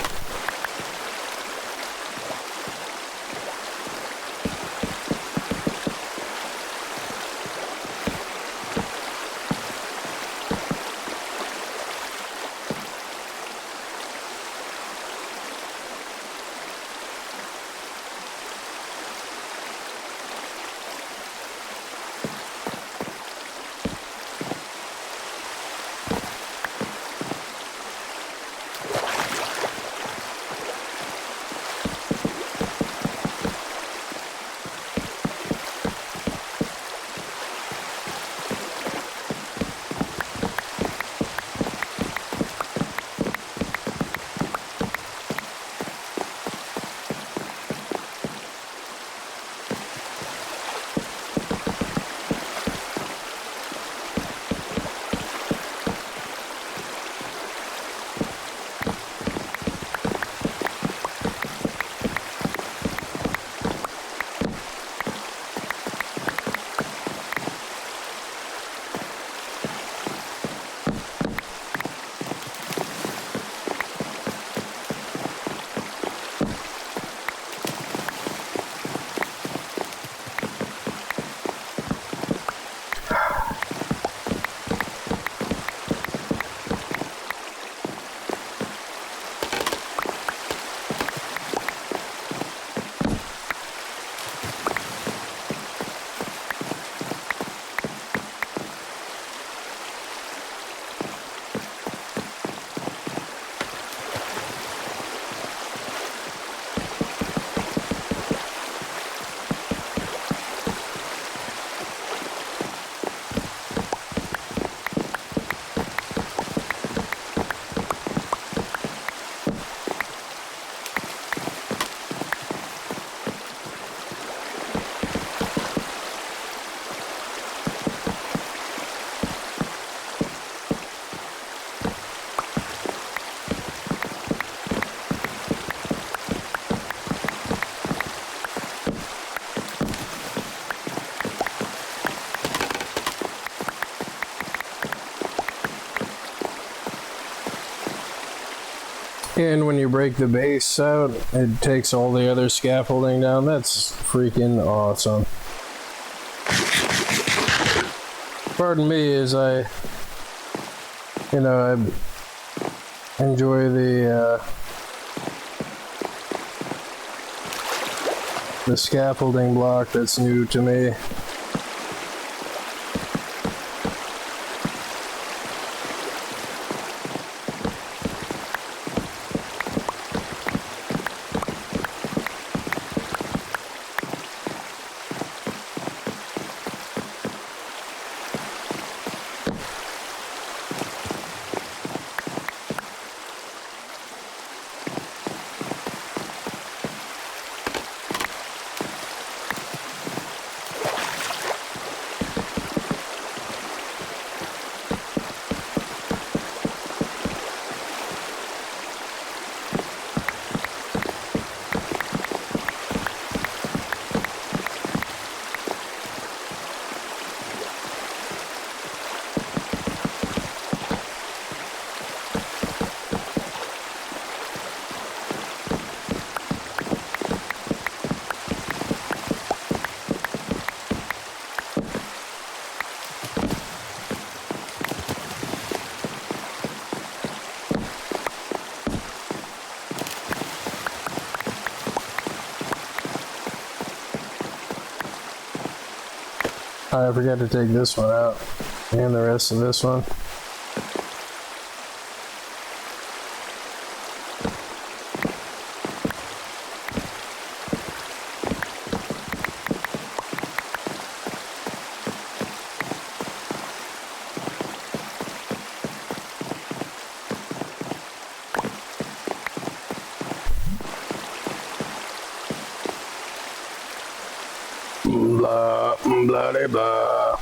And when you break the base out, it takes all the other scaffolding down. That's freaking awesome. Pardon me as I enjoy the scaffolding block that's new to me. I forgot to take this one out and the rest of this one. Blah, blah, blah, blah.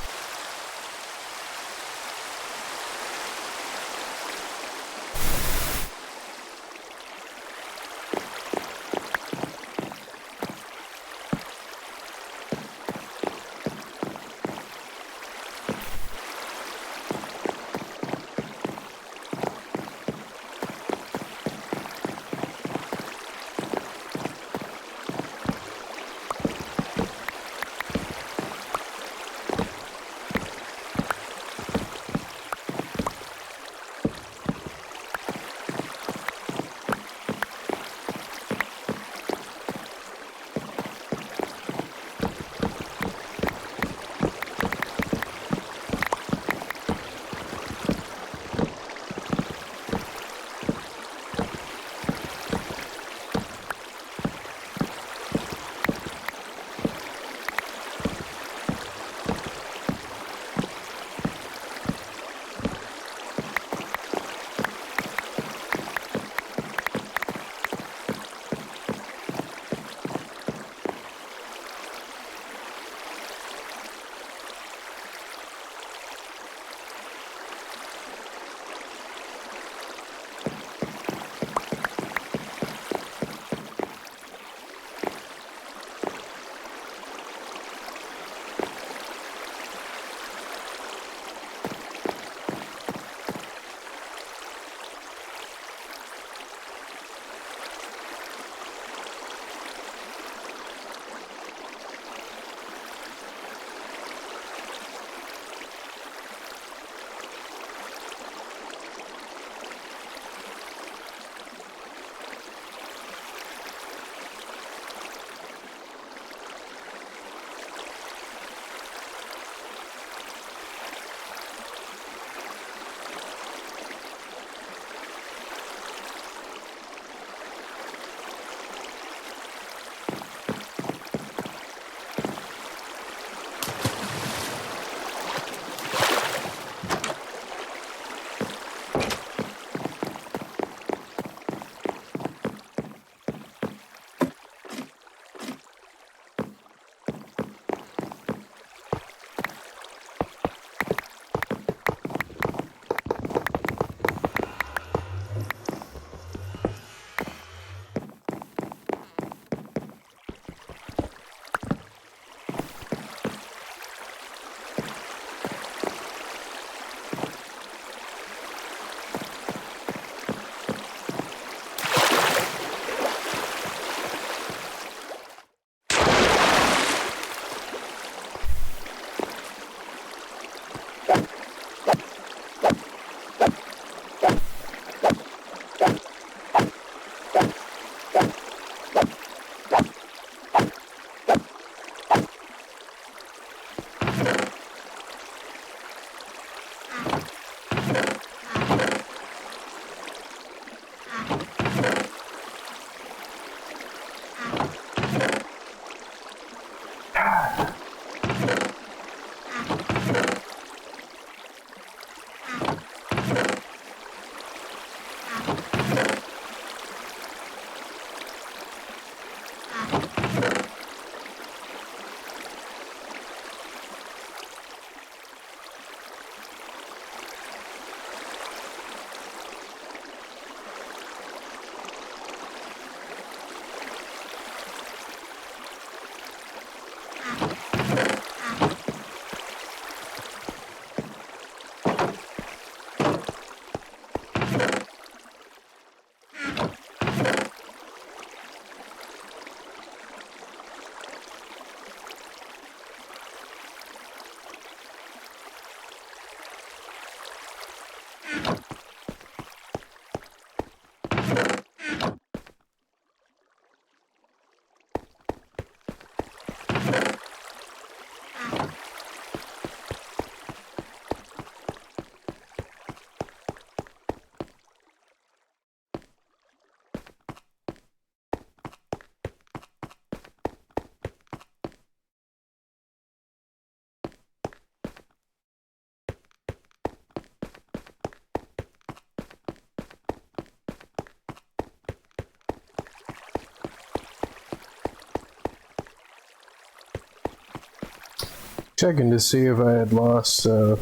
Checking to see if I had lost any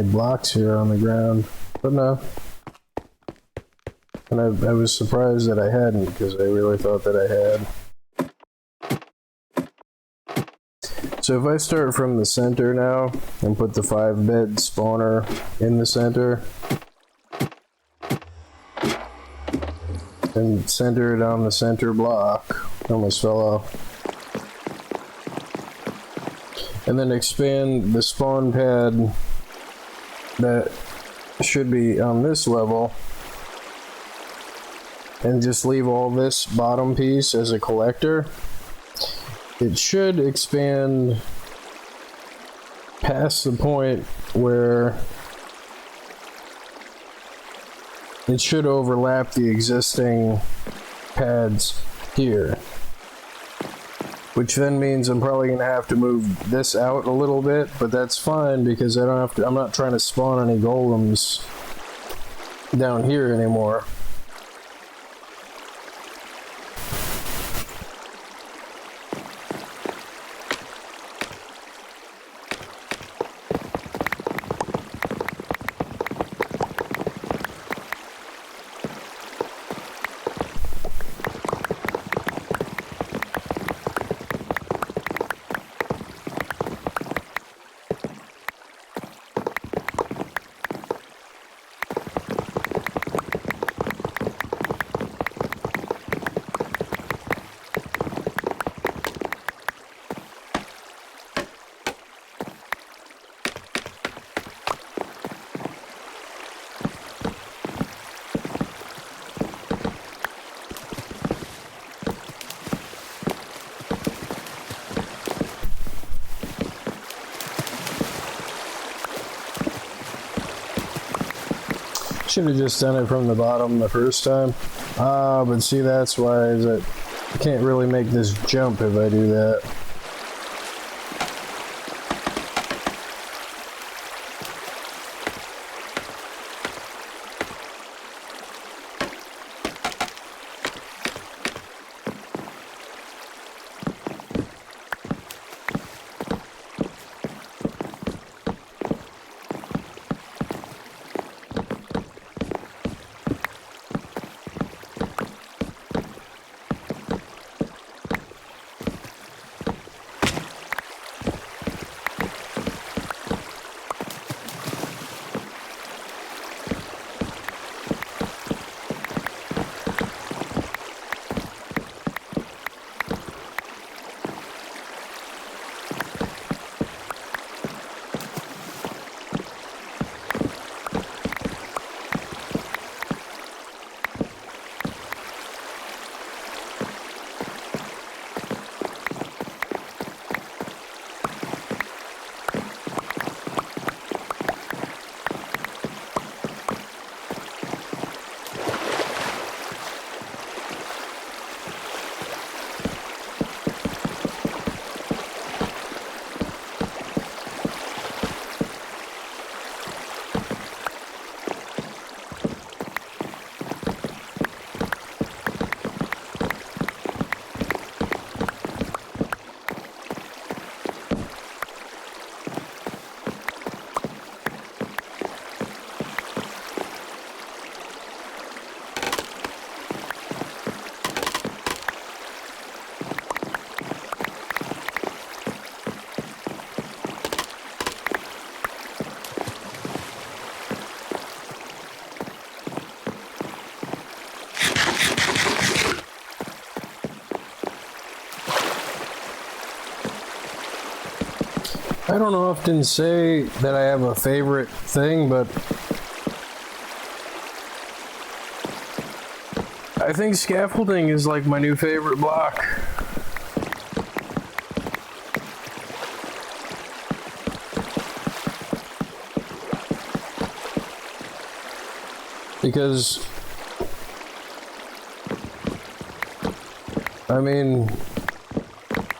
blocks here on the ground, but no. And I was surprised that I hadn't, because I really thought that I had. So if I start from the center now and put the 5-bed spawner in the center and center it on the center block, almost fell off. And then expand the spawn pad that should be on this level and just leave all this bottom piece as a collector. It should expand past the point where it should overlap the existing pads here. Which then means I'm probably going to have to move this out a little bit, but that's fine because I don't have to, I'm not trying to spawn any golems down here anymore. Should have just done it from the bottom the first time. But see, that's why is that I can't really make this jump if I do that. I don't often say that I have a favorite thing, but I think scaffolding is like my new favorite block. Because, I mean,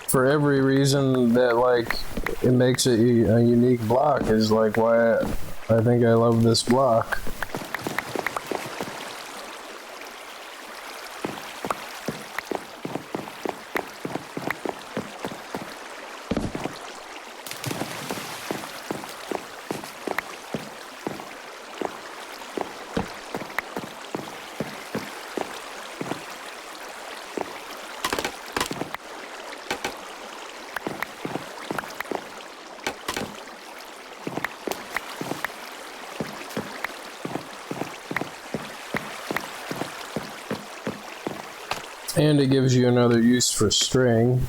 for every reason that like it makes it a unique block is like why I think I love this block. And it gives you another use for string.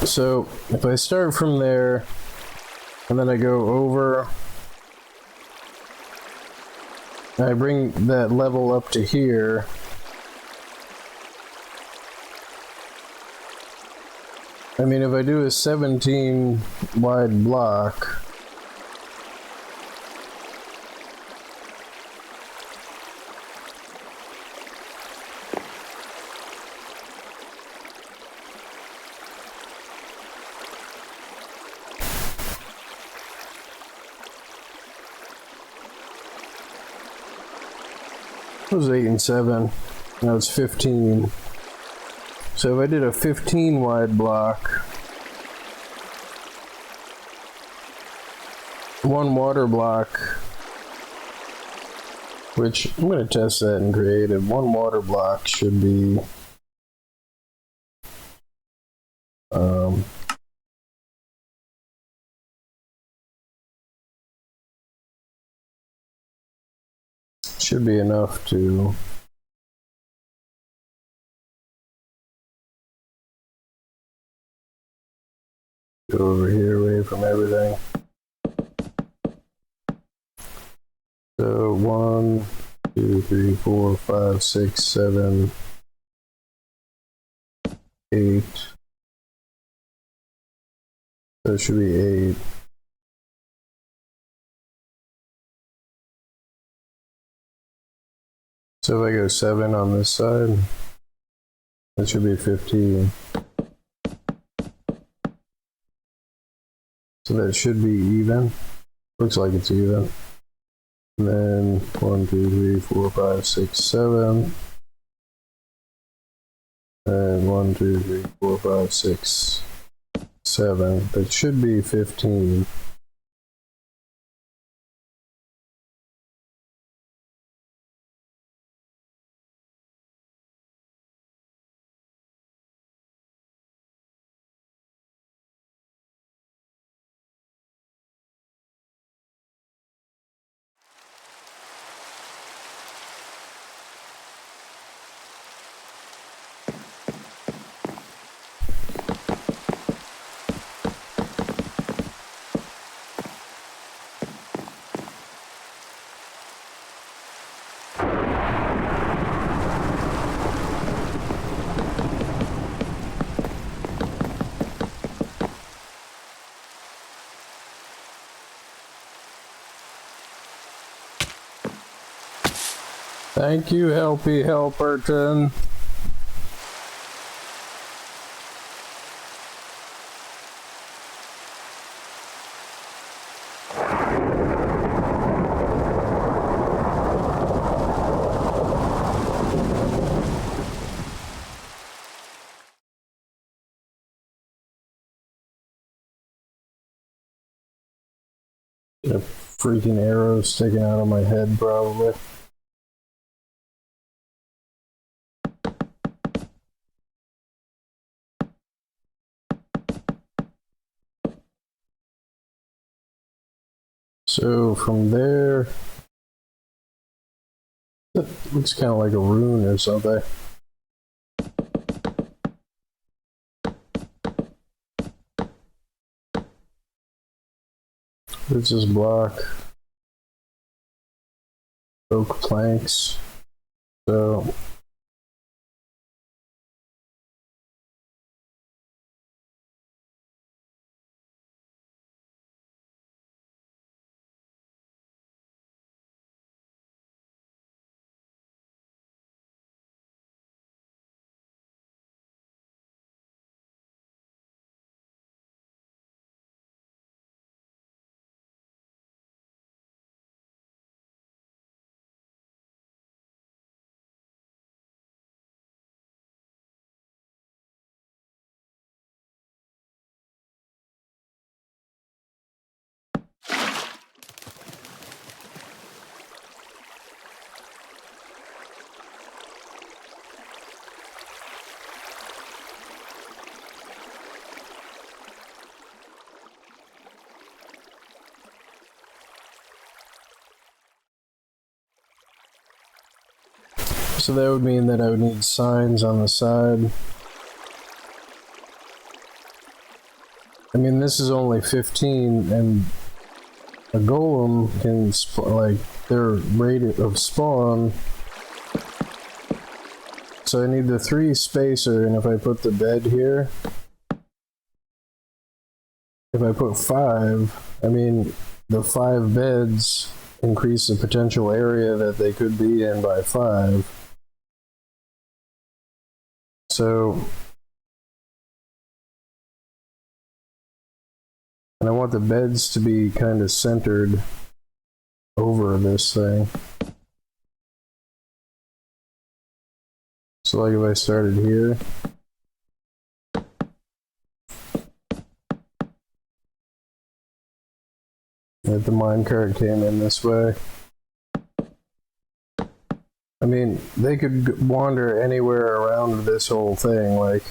So if I start from there and then I go over, I bring that level up to here. I mean, if I do a 17 wide block, it was 8 and 7, now it's 15. So if I did a 15 wide block, one water block, which I'm going to test that in creative, one water block should be enough to go over here away from everything. So 1, 2, 3, 4, 5, 6, 7, 8. So it should be 8. So if I go 7 on this side, that should be 15. So that should be even. Looks like it's even. And then 1, 2, 3, 4, 5, 6, 7. And 1, 2, 3, 4, 5, 6, 7. That should be 15. Thank you, Helpy Helperton. A freaking arrow sticking out of my head, probably. So from there, that looks kind of like a rune or something. This is block. Oak planks. So that would mean that I would need signs on the side. I mean, this is only 15, and a golem can, like, their rate of spawn. So I need the 3 spacer, and if I put the bed here, if I put 5, I mean, the 5 beds increase the potential area that they could be in by 5. So, and I want the beds to be kind of centered over this thing. So like if I started here, if the minecart came in this way, I mean, they could wander anywhere around this whole thing, like.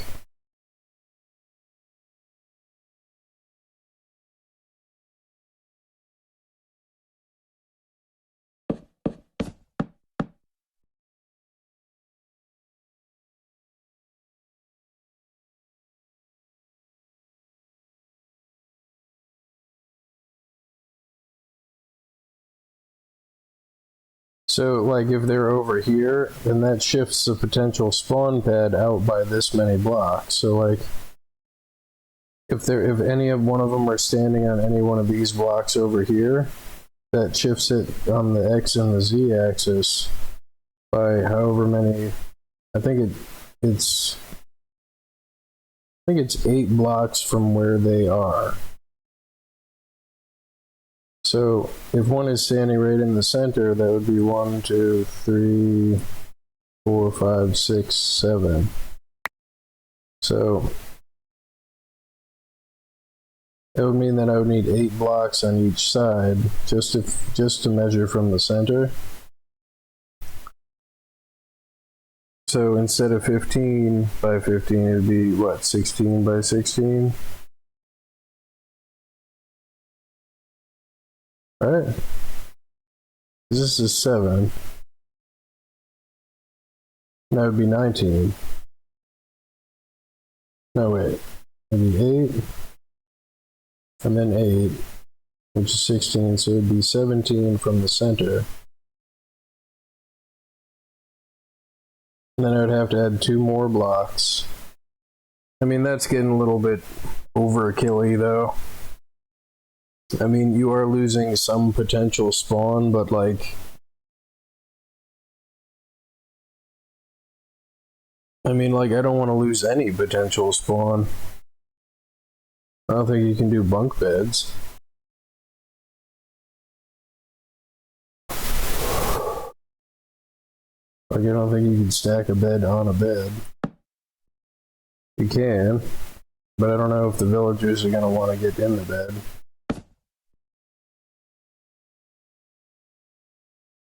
So, like, if they're over here, then that shifts the potential spawn pad out by this many blocks. So, like, if any of one of them are standing on any one of these blocks over here, that shifts it on the X and the Z axis by however many. I think it's 8 blocks from where they are. So if one is standing right in the center, that would be 1, 2, 3, 4, 5, 6, 7. So it would mean that I would need 8 blocks on each side just to measure from the center. So instead of 15 by 15, it would be what, 16 by 16? Alright. This is 7. That would be 19. No, wait. It'd be 8. And then 8, which is 16, so it'd be 17 from the center. And then I would have to add 2 more blocks. I mean, that's getting a little bit overkill-y, though. I mean, you are losing some potential spawn, but like... I mean, like, I don't want to lose any potential spawn. I don't think you can do bunk beds. Like, I don't think you can stack a bed on a bed. You can, but I don't know if the villagers are going to want to get in the bed.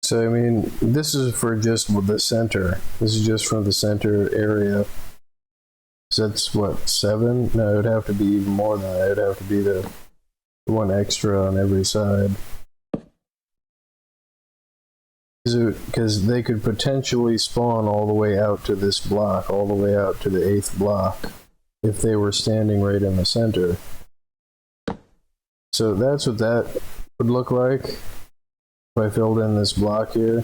So, I mean, this is for just the center. This is just from the center area. So that's what, 7? No, it would have to be even more than that. It would have to be the one extra on every side. Because they could potentially spawn all the way out to this block, all the way out to the 8th block, if they were standing right in the center. So that's what that would look like if I filled in this block here.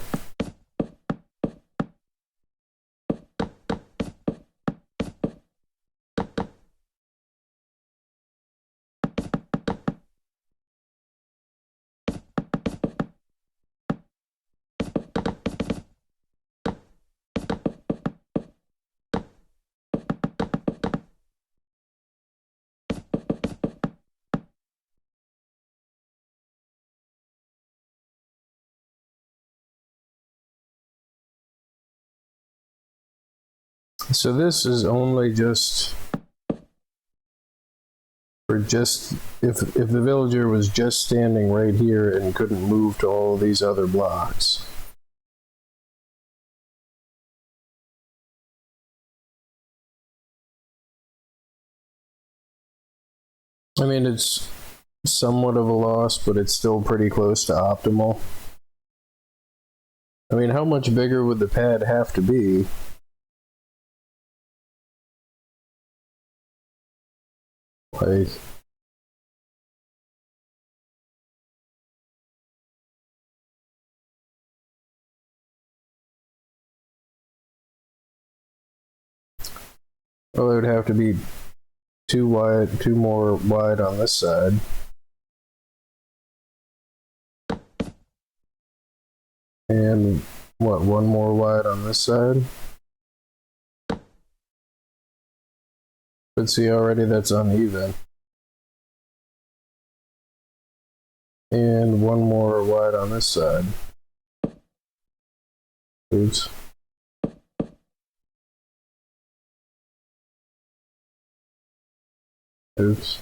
So this is only just for if the villager was just standing right here and couldn't move to all these other blocks. I mean, it's somewhat of a loss, but it's still pretty close to optimal. I mean, how much bigger would the pad have to be? Like, well, it would have to be 2 more wide on this side. And what, 1 more wide on this side? But see, already that's uneven. And 1 more wide on this side. Oops. Oops.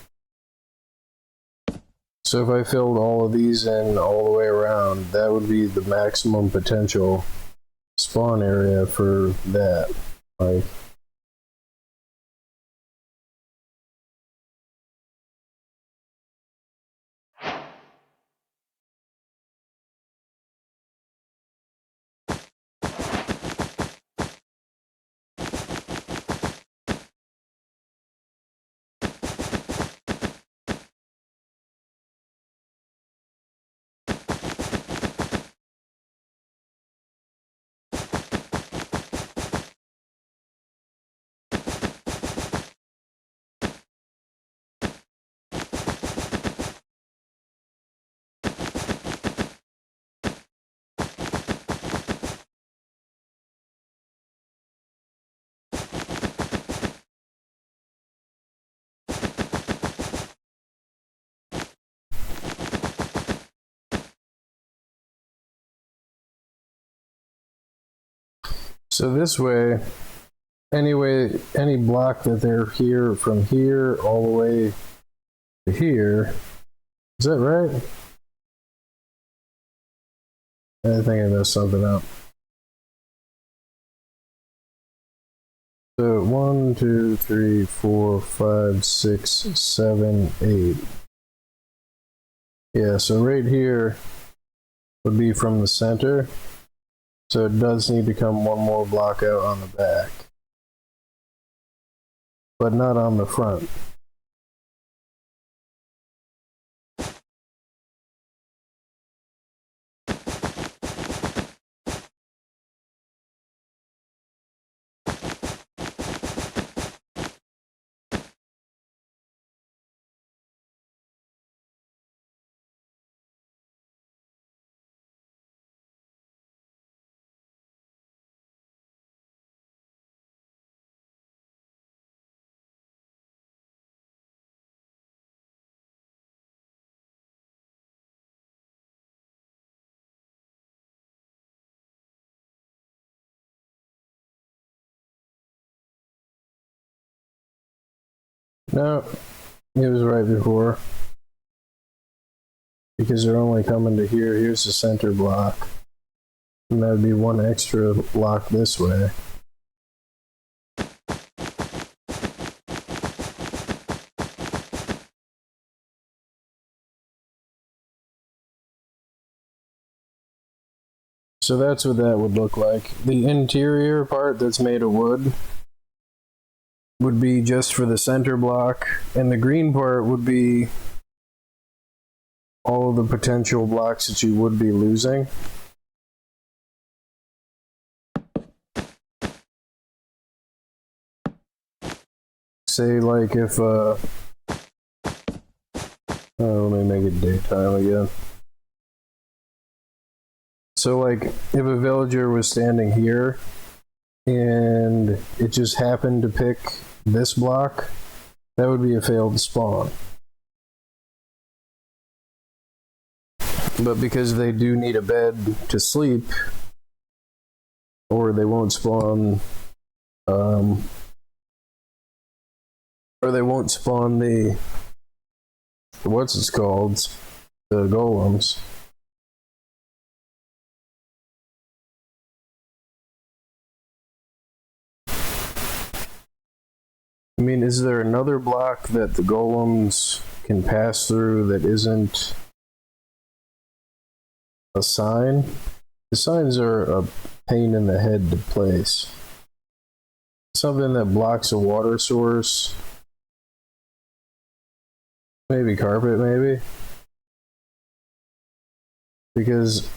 So if I filled all of these in all the way around, that would be the maximum potential spawn area for that. Like, so this way, anyway, any block that they're here from here all the way to here. Is that right? I think I messed something up. So 1, 2, 3, 4, 5, 6, 7, 8. Yeah, so right here would be from the center. So it does need to come one more block out on the back, but not on the front. No, it was right before. Because they're only coming to here. Here's the center block. And that would be one extra block this way. So that's what that would look like. The interior part that's made of wood would be just for the center block, and the green part would be all of the potential blocks that you would be losing. Say like if let me make it daytime again. So like if a villager was standing here and it just happened to pick this block, that would be a failed spawn. But because they do need a bed to sleep, or they won't spawn, or they won't spawn the what's it's called, the golems. I mean, is there another block that the golems can pass through that isn't a sign? The signs are a pain in the head to place. Something that blocks a water source. Maybe carpet, maybe. Because,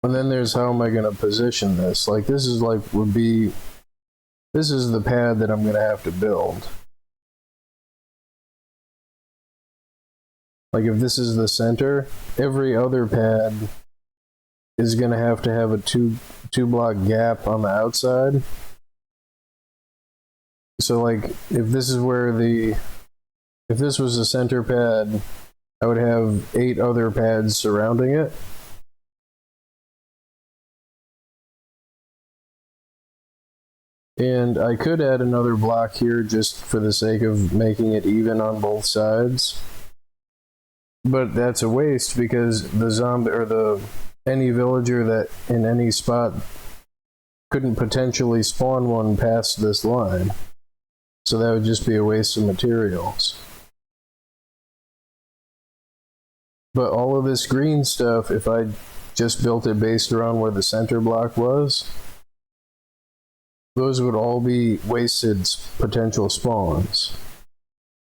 and then there's how am I going to position this? Like this is like would be, this is the pad that I'm going to have to build. Like if this is the center, every other pad is going to have a two block gap on the outside. So like if this is where if this was the center pad, I would have 8 other pads surrounding it. And I could add another block here just for the sake of making it even on both sides. But that's a waste because the zombie or any villager that in any spot couldn't potentially spawn one past this line. So that would just be a waste of materials. But all of this green stuff, if I just built it based around where the center block was, those would all be wasted potential spawns.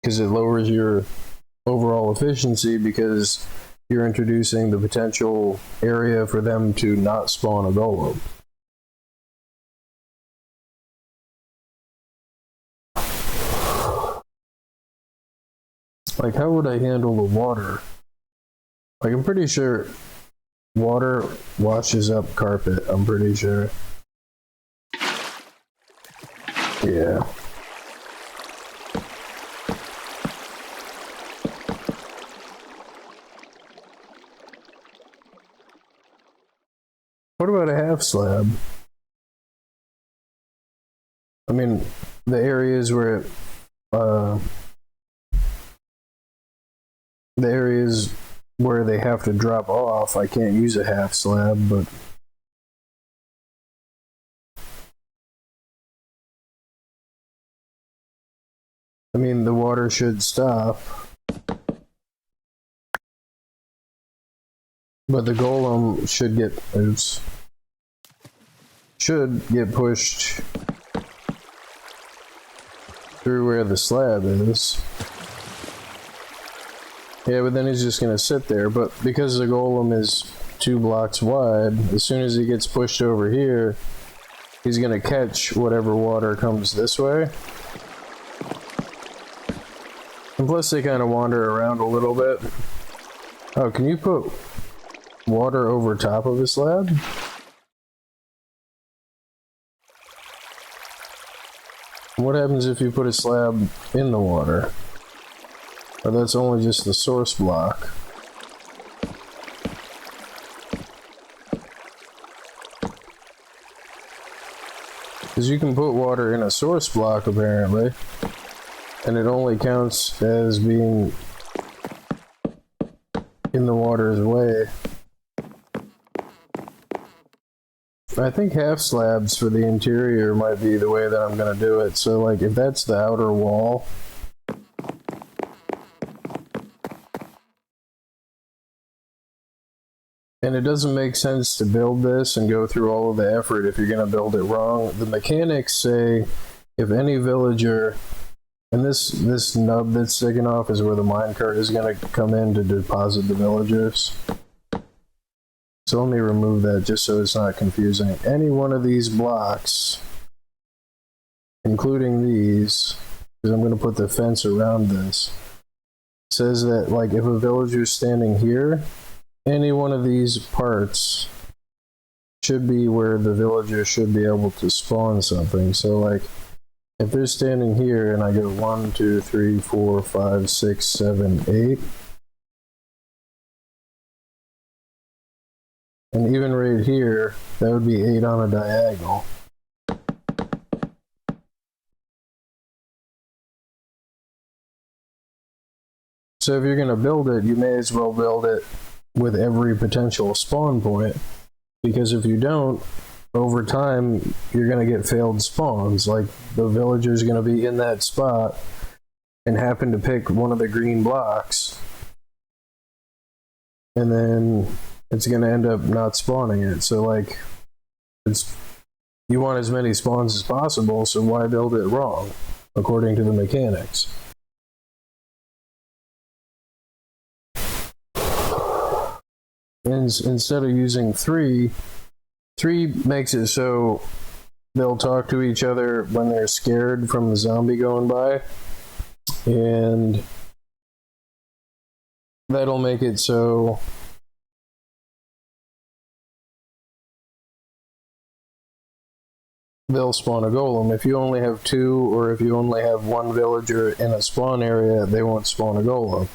Because it lowers your overall efficiency because you're introducing the potential area for them to not spawn a golem. Like how would I handle the water? Like I'm pretty sure water washes up carpet, I'm pretty sure. Yeah. What about a half slab? I mean, the areas where it, the areas where they have to drop off, I can't use a half slab, but I mean, the water should stop. But the golem should get pushed through where the slab is. Yeah, but then he's just gonna sit there. But because the golem is 2 blocks wide, as soon as he gets pushed over here, he's gonna catch whatever water comes this way. And plus they kind of wander around a little bit. Oh, can you put water over top of a slab? What happens if you put a slab in the water? Or that's only just the source block? Because you can put water in a source block apparently, and it only counts as being in the water's way. I think half slabs for the interior might be the way that I'm going to do it. So like if that's the outer wall, and it doesn't make sense to build this and go through all of the effort if you're going to build it wrong. The mechanics say if any villager, and this nub that's sticking off is where the minecart is going to come in to deposit the villagers. So let me remove that just so it's not confusing. Any one of these blocks, including these, because I'm going to put the fence around this, says that like if a villager's standing here, any one of these parts should be where the villager should be able to spawn something. So like if they're standing here and I go 1, 2, 3, 4, 5, 6, 7, 8, and even right here, that would be 8 on a diagonal. So if you're going to build it, you may as well build it with every potential spawn point, because if you don't, over time, you're going to get failed spawns. Like the villager's going to be in that spot and happen to pick one of the green blocks, and then it's going to end up not spawning it. So like, you want as many spawns as possible, so why build it wrong, according to the mechanics? And instead of using 3 makes it so they'll talk to each other when they're scared from the zombie going by, and that'll make it so they'll spawn a golem. If you only have 2, or if you only have 1 villager in a spawn area, they won't spawn a golem.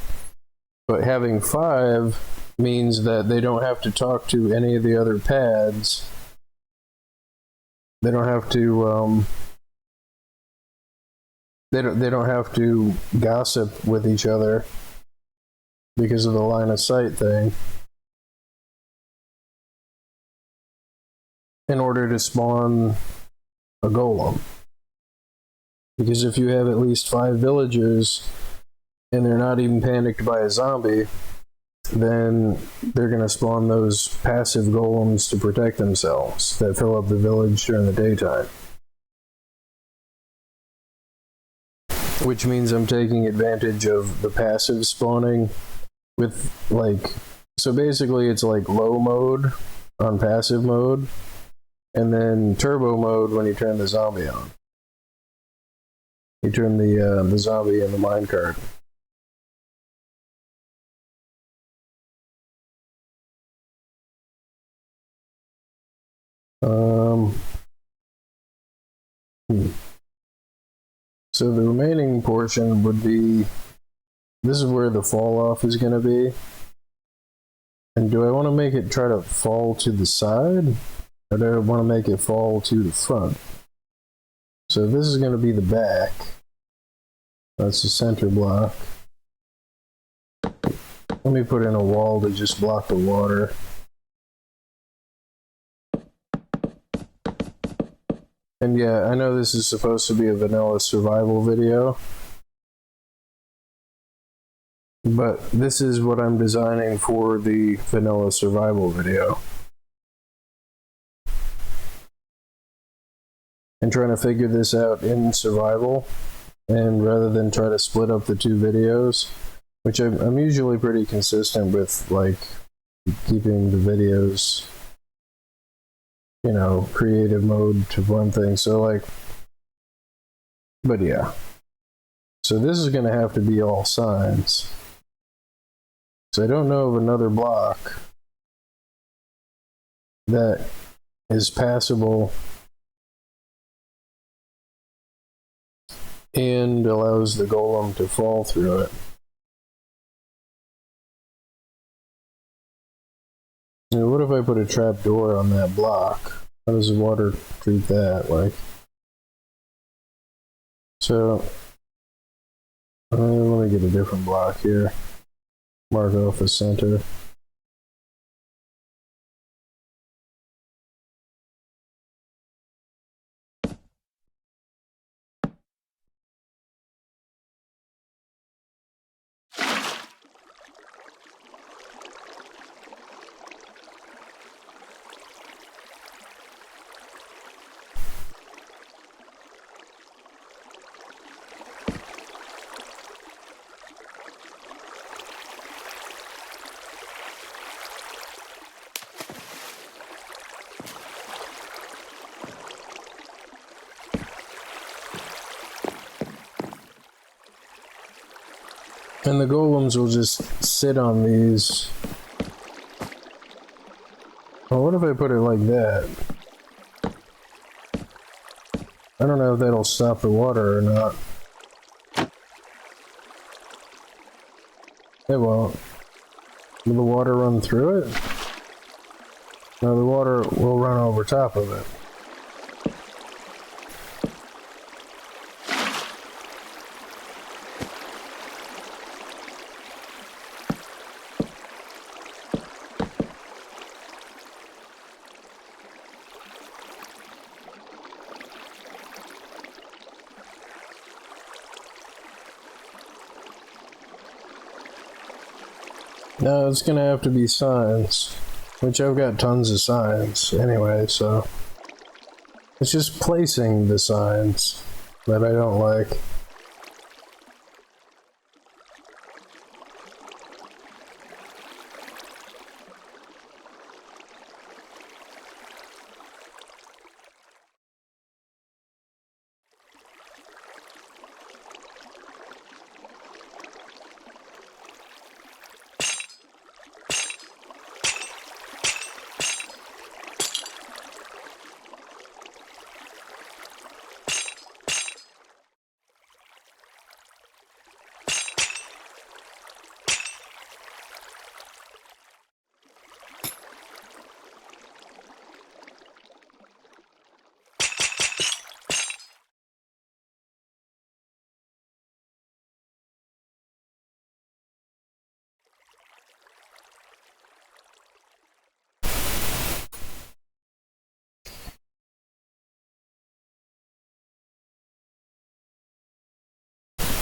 But having 5 means that they don't have to talk to any of the other pads. They don't have to they don't have to gossip with each other because of the line of sight thing in order to spawn a golem. Because if you have at least 5 villagers and they're not even panicked by a zombie, then they're going to spawn those passive golems to protect themselves that fill up the village during the daytime. Which means I'm taking advantage of the passive spawning with like, so basically it's like low mode on passive mode, and then turbo mode when you turn the zombie on. You turn the zombie in the minecart. So the remaining portion would be, this is where the fall off is going to be. And do I want to make it try to fall to the side, or do I want to make it fall to the front? So this is going to be the back. That's the center block. Let me put in a wall to just block the water. And yeah, I know this is supposed to be a vanilla survival video, but this is what I'm designing for the vanilla survival video. And trying to figure this out in survival, and rather than try to split up the two videos, which I'm usually pretty consistent with, like, keeping the videos, you know, creative mode to one thing. So like, but yeah. So this is going to have to be all signs. So I don't know of another block that is passable and allows the golem to fall through it. Now, what if I put a trap door on that block? How does the water treat that? Like, so let me get a different block here. Mark off the center. And the golems will just sit on these. Well, what if I put it like that? I don't know if that'll stop the water or not. It won't. Will the water run through it? No, the water will run over top of it. No, it's gonna have to be signs, which I've got tons of signs anyway, so it's just placing the signs that I don't like.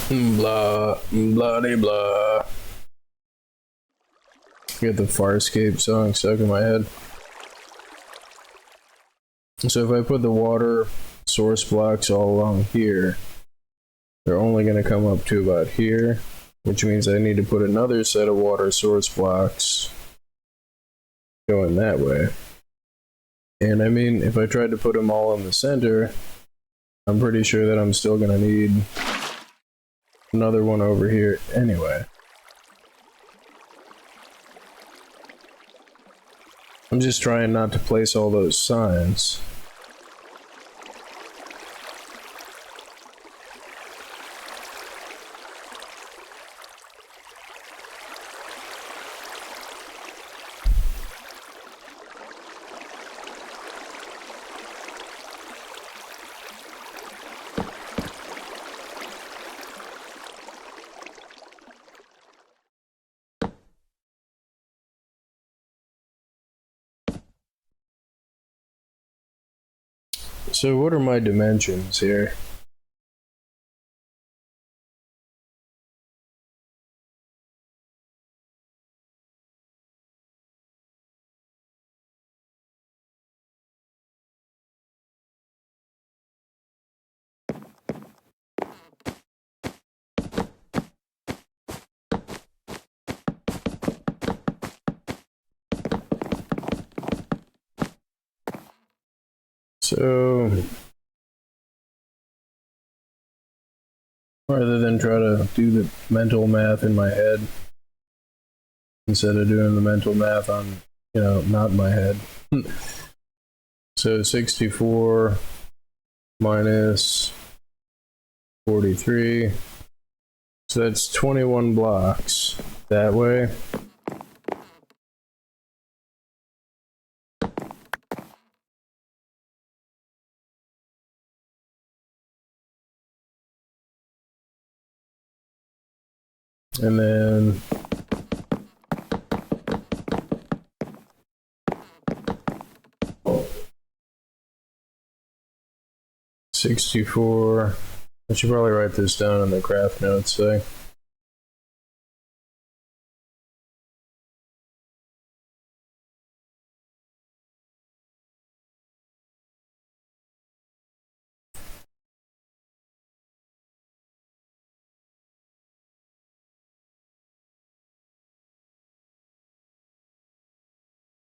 Blah, blah, blah. Get the Farscape song stuck in my head. So if I put the water source blocks all along here, they're only going to come up to about here, which means I need to put another set of water source blocks going that way. And I mean, if I tried to put them all in the center, I'm pretty sure that I'm still going to need another one over here anyway. I'm just trying not to place all those signs. So what are my dimensions here? So rather than try to do the mental math in my head, instead of doing the mental math on, not my head. So 64 minus 43. So that's 21 blocks that way. And then $64. I should probably write this down in the craft notes, say.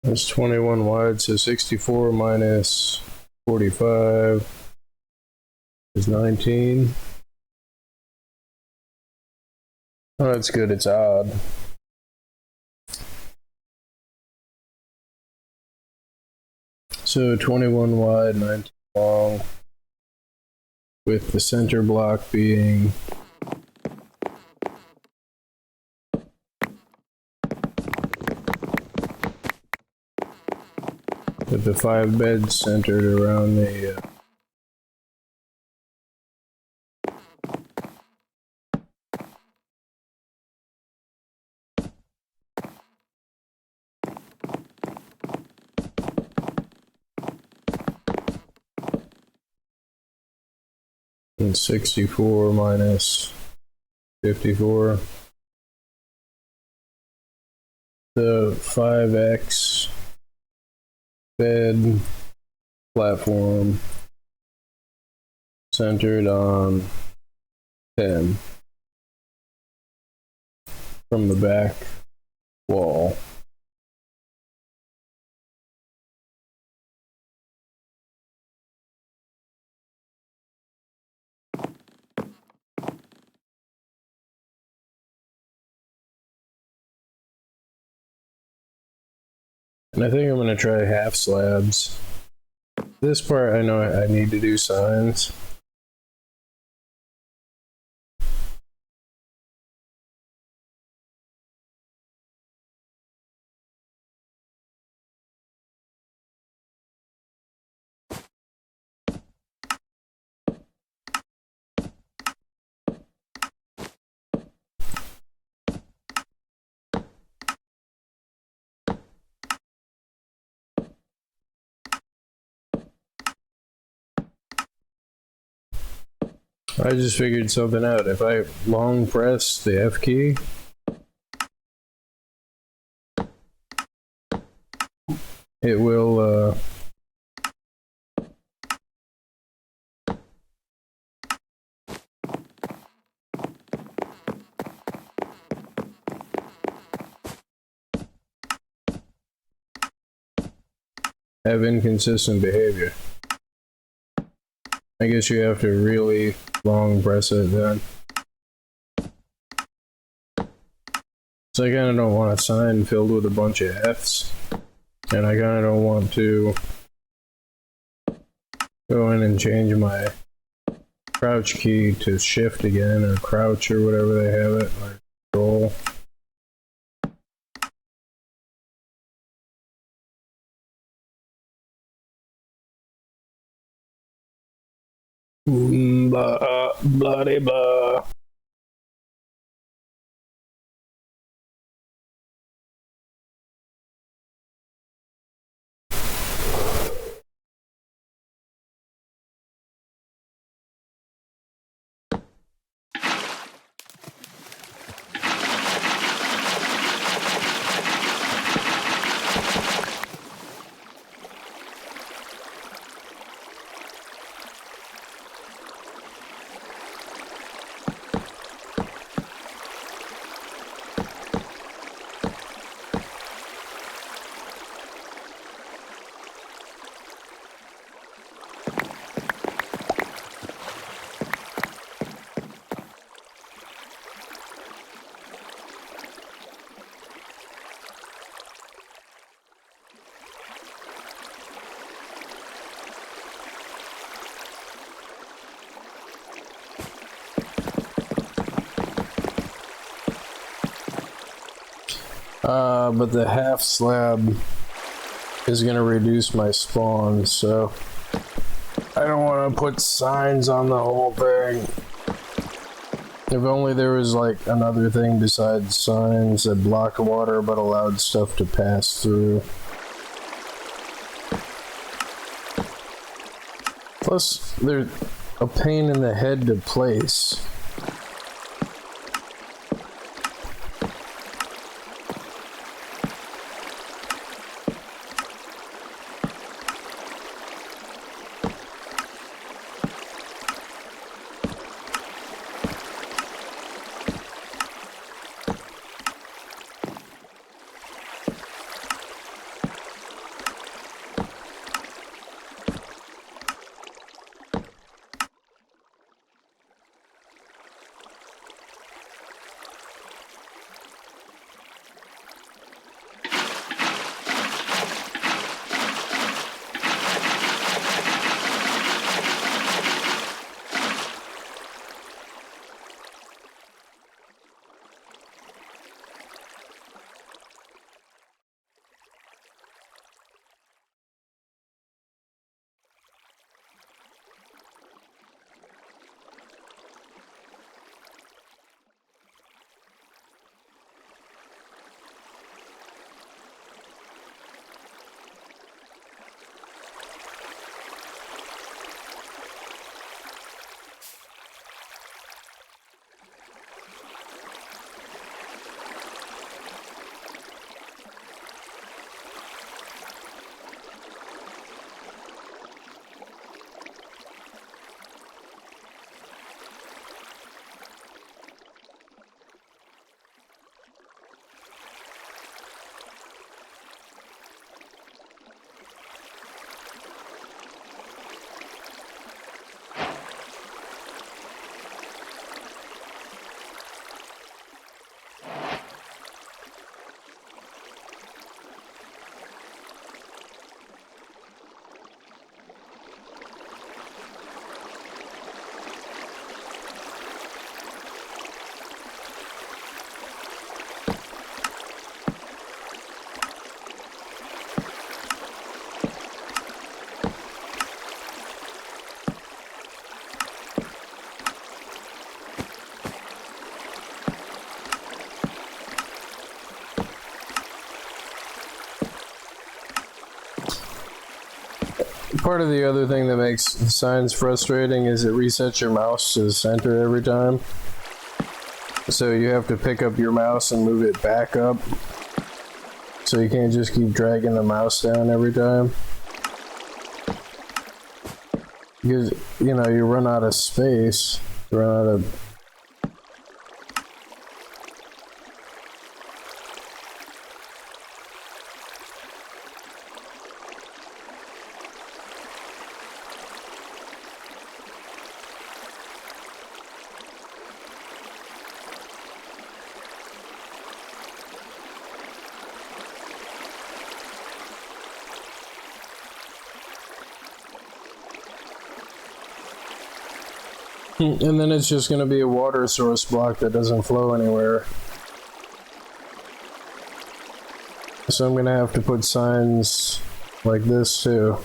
That's 21 wide, so 64 minus 45 is 19. Oh, that's good, it's odd. So 21 wide, 19 long, with the center block being with the 5 beds centered around the and 64 minus 54. The 5x bed platform centered on 10 from the back wall. And I think I'm going to try half slabs. This part I know I need to do signs. I just figured something out. If I long press the F key, it will have inconsistent behavior. I guess you have to really long press it then. So I kind of don't want a sign filled with a bunch of F's. And I kind of don't want to go in and change my crouch key to shift again, or crouch, or whatever they have it, like control. Blah, blah, blah, blah. But the half slab is going to reduce my spawn, so I don't want to put signs on the whole thing. If only there was like another thing besides signs that blocked water but allowed stuff to pass through. Plus, they're a pain in the head to place. Part of the other thing that makes signs frustrating is it resets your mouse to the center every time. So you have to pick up your mouse and move it back up. So you can't just keep dragging the mouse down every time. Because, you know, you run out of space, you run out of... And then it's just going to be a water source block that doesn't flow anywhere. So I'm going to have to put signs like this too.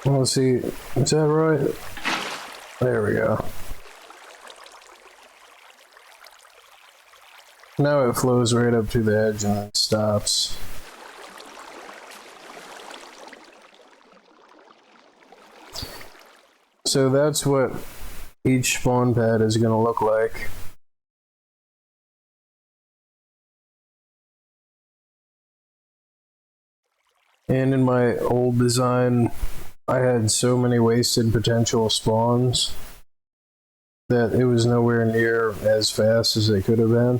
Let's see, is that right? There we go. Now it flows right up to the edge and then stops. So that's what each spawn pad is going to look like. And in my old design, I had so many wasted potential spawns that it was nowhere near as fast as it could have been.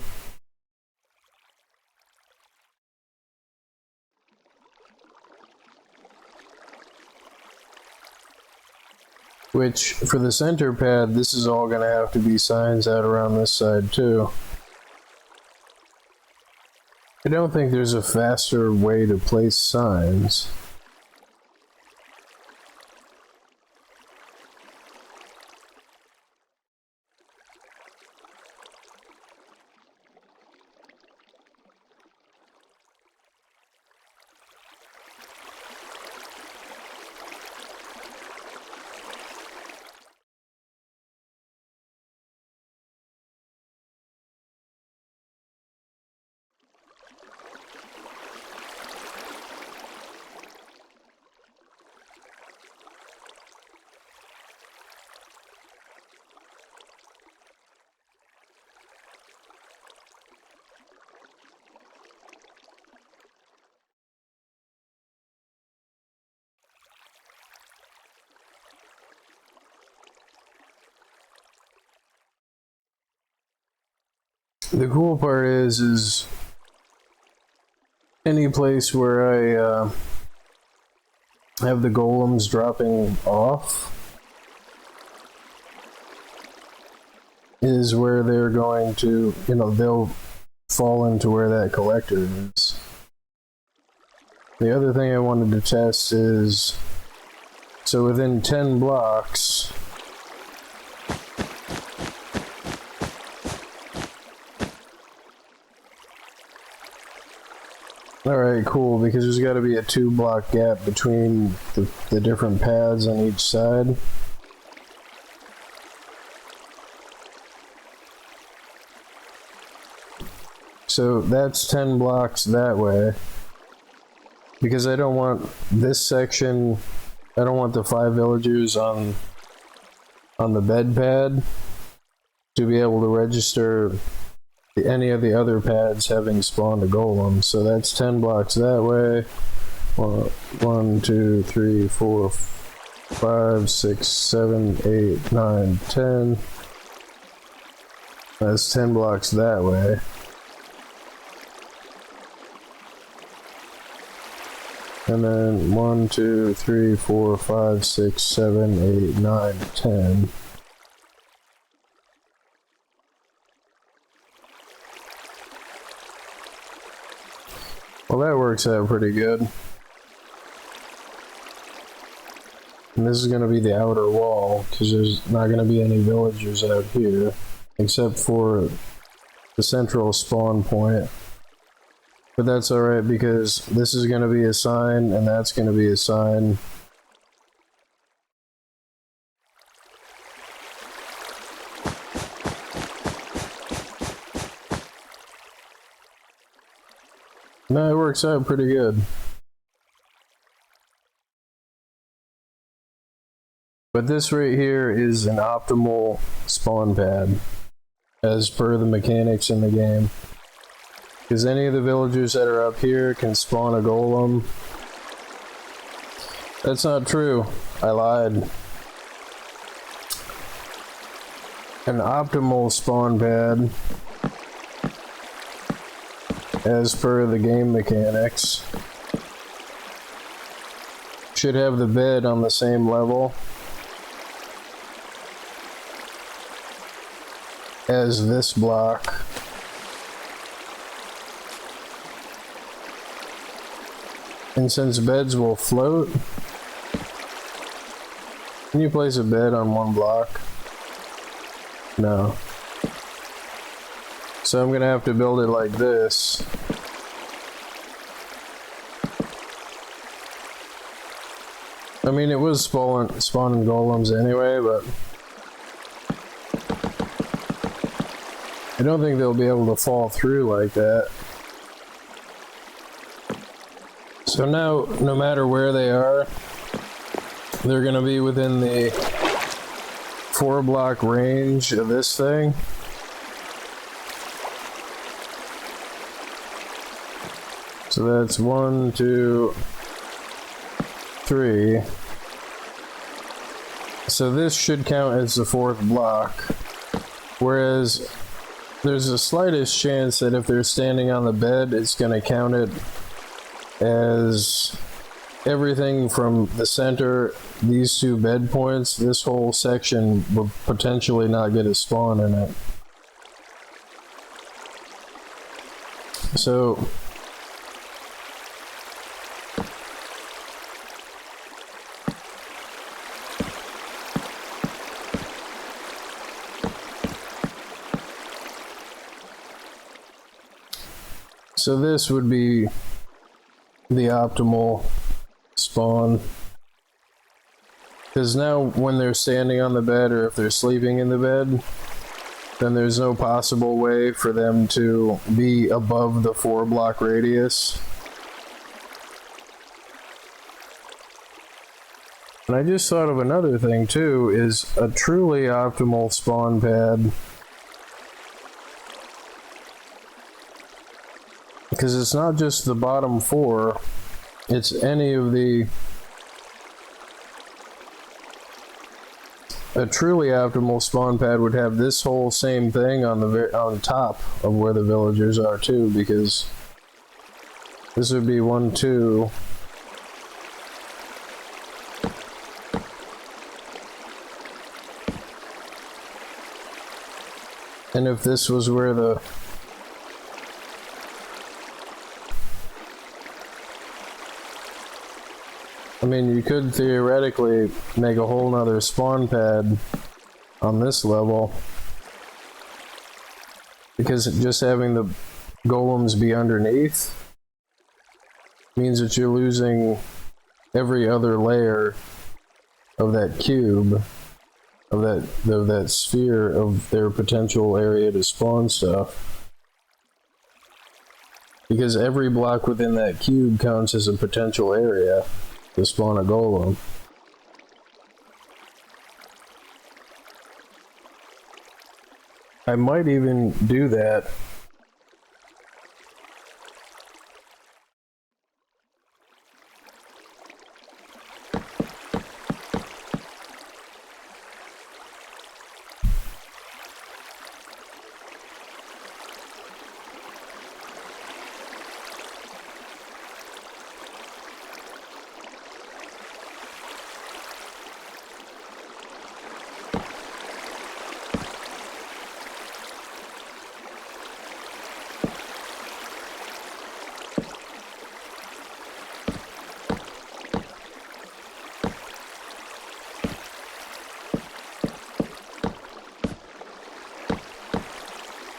Which, for the center pad, this is all going to have to be signs out around this side too. I don't think there's a faster way to place signs. The cool part is any place where I have the golems dropping off is where they're going to, they'll fall into where that collector is. The other thing I wanted to test is, so within 10 blocks, alright, cool, because there's got to be a 2-block gap between the different pads on each side. So that's 10 blocks that way. Because I don't want this section, I don't want the 5 villagers on the bed pad to be able to register any of the other pads having spawned a golem. So that's 10 blocks that way. 1, 2, 3, 4, 5, 6, 7, 8, 9, 10. That's 10 blocks that way. And then 1, 2, 3, 4, 5, 6, 7, 8, 9, 10. Well, that works out pretty good. And this is going to be the outer wall, because there's not going to be any villagers out here, except for the central spawn point. But that's alright, because this is going to be a sign, and that's going to be a sign. No, it works out pretty good. But this right here is an optimal spawn pad, as per the mechanics in the game. Because any of the villagers that are up here can spawn a golem. That's not true. I lied. An optimal spawn pad, as per the game mechanics, should have the bed on the same level as this block. And since beds will float, can you place a bed on one block? No. So I'm gonna have to build it like this. I mean, it was spawning golems anyway, but I don't think they'll be able to fall through like that. So now, no matter where they are, they're going to be within the 4-block range of this thing. So that's 1, 2, 3. So this should count as the 4th block. Whereas there's the slightest chance that if they're standing on the bed, it's going to count it as everything from the center, these 2 bed points, this whole section will potentially not get a spawn in it. So this would be the optimal spawn. Because now when they're standing on the bed, or if they're sleeping in the bed, then there's no possible way for them to be above the 4-block radius. And I just thought of another thing too, is a truly optimal spawn pad. Because it's not just the bottom 4, it's any of the... A truly optimal spawn pad would have this whole same thing on the top of where the villagers are too, because this would be 1, 2. And if this was where the... I mean, you could theoretically make a whole nother spawn pad on this level, because just having the golems be underneath means that you're losing every other layer of that cube, of that sphere of their potential area to spawn stuff. Because every block within that cube counts as a potential area to spawn a golem. I might even do that.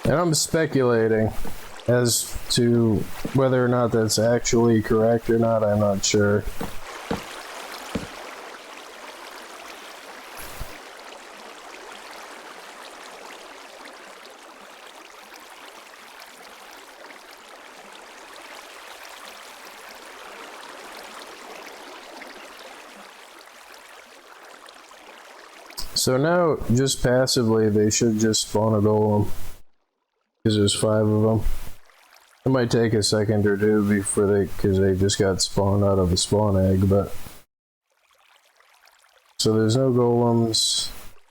And I'm speculating as to whether or not that's actually correct or not. I'm not sure. So now, just passively, they should just spawn a golem. Because there's 5 of them. It might take a second or two before because they just got spawned out of the spawn egg, but... So there's no golems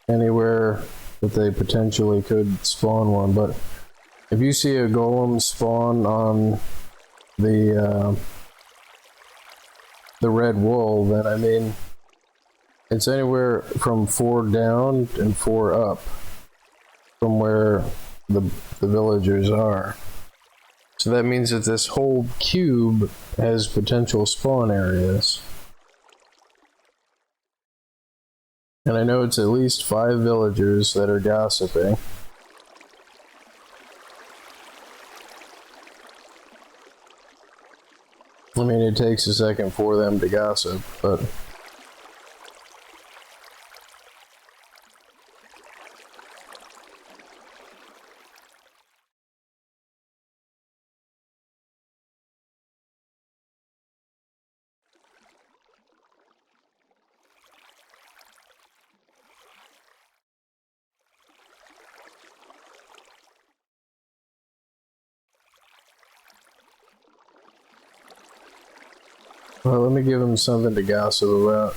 anywhere that they potentially could spawn one, but if you see a golem spawn on the red wool, then I mean, it's anywhere from 4 down and 4 up from where the villagers are. So that means that this whole cube has potential spawn areas. And I know it's at least 5 villagers that are gossiping. I mean, it takes a second for them to gossip, but... Well, let me give him something to gossip about.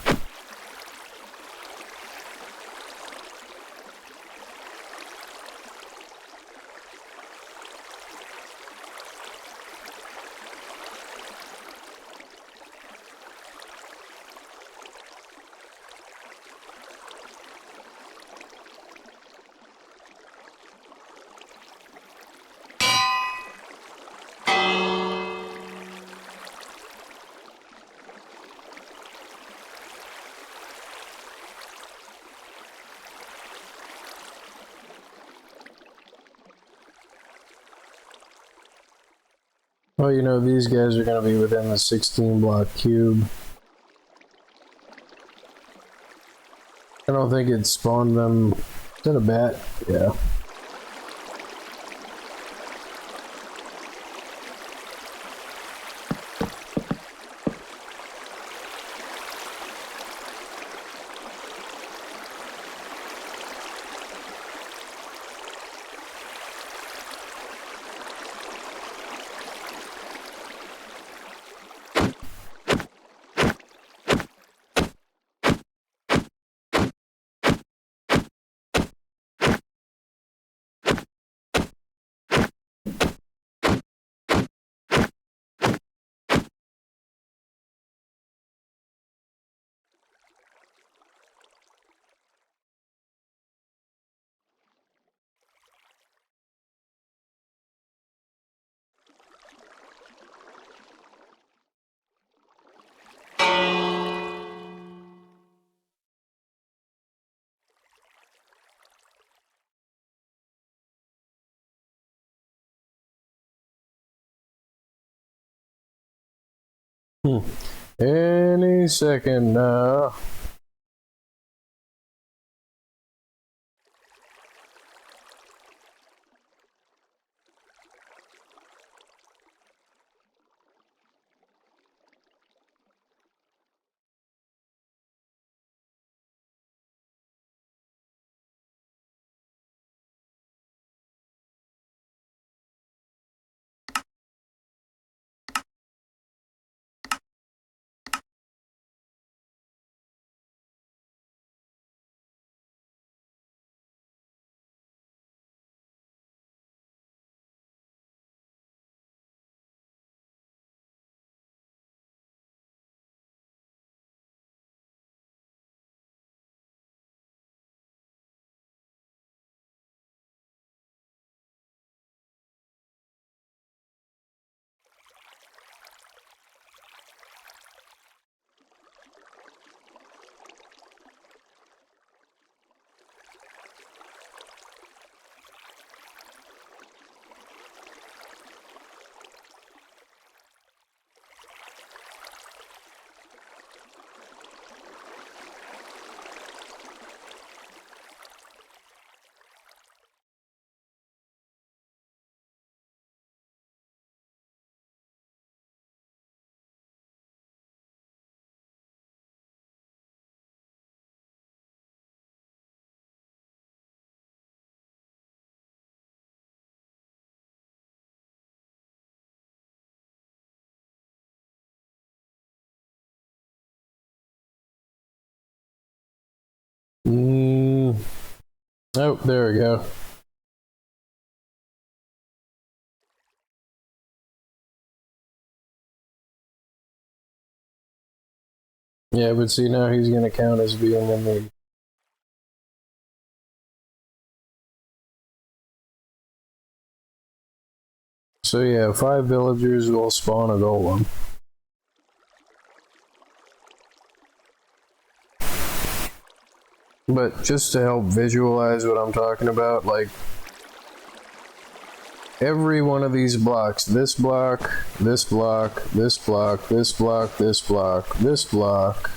Well, you know, these guys are going to be within the 16 block cube. I don't think it spawned them. Is that a bat? Yeah. Any second now. Oh, there we go. Yeah, but see, now he's going to count as being in the... So yeah, 5 villagers will spawn a golem. But just to help visualize what I'm talking about, like, every one of these blocks, this block, this block, this block, this block, this block, this block,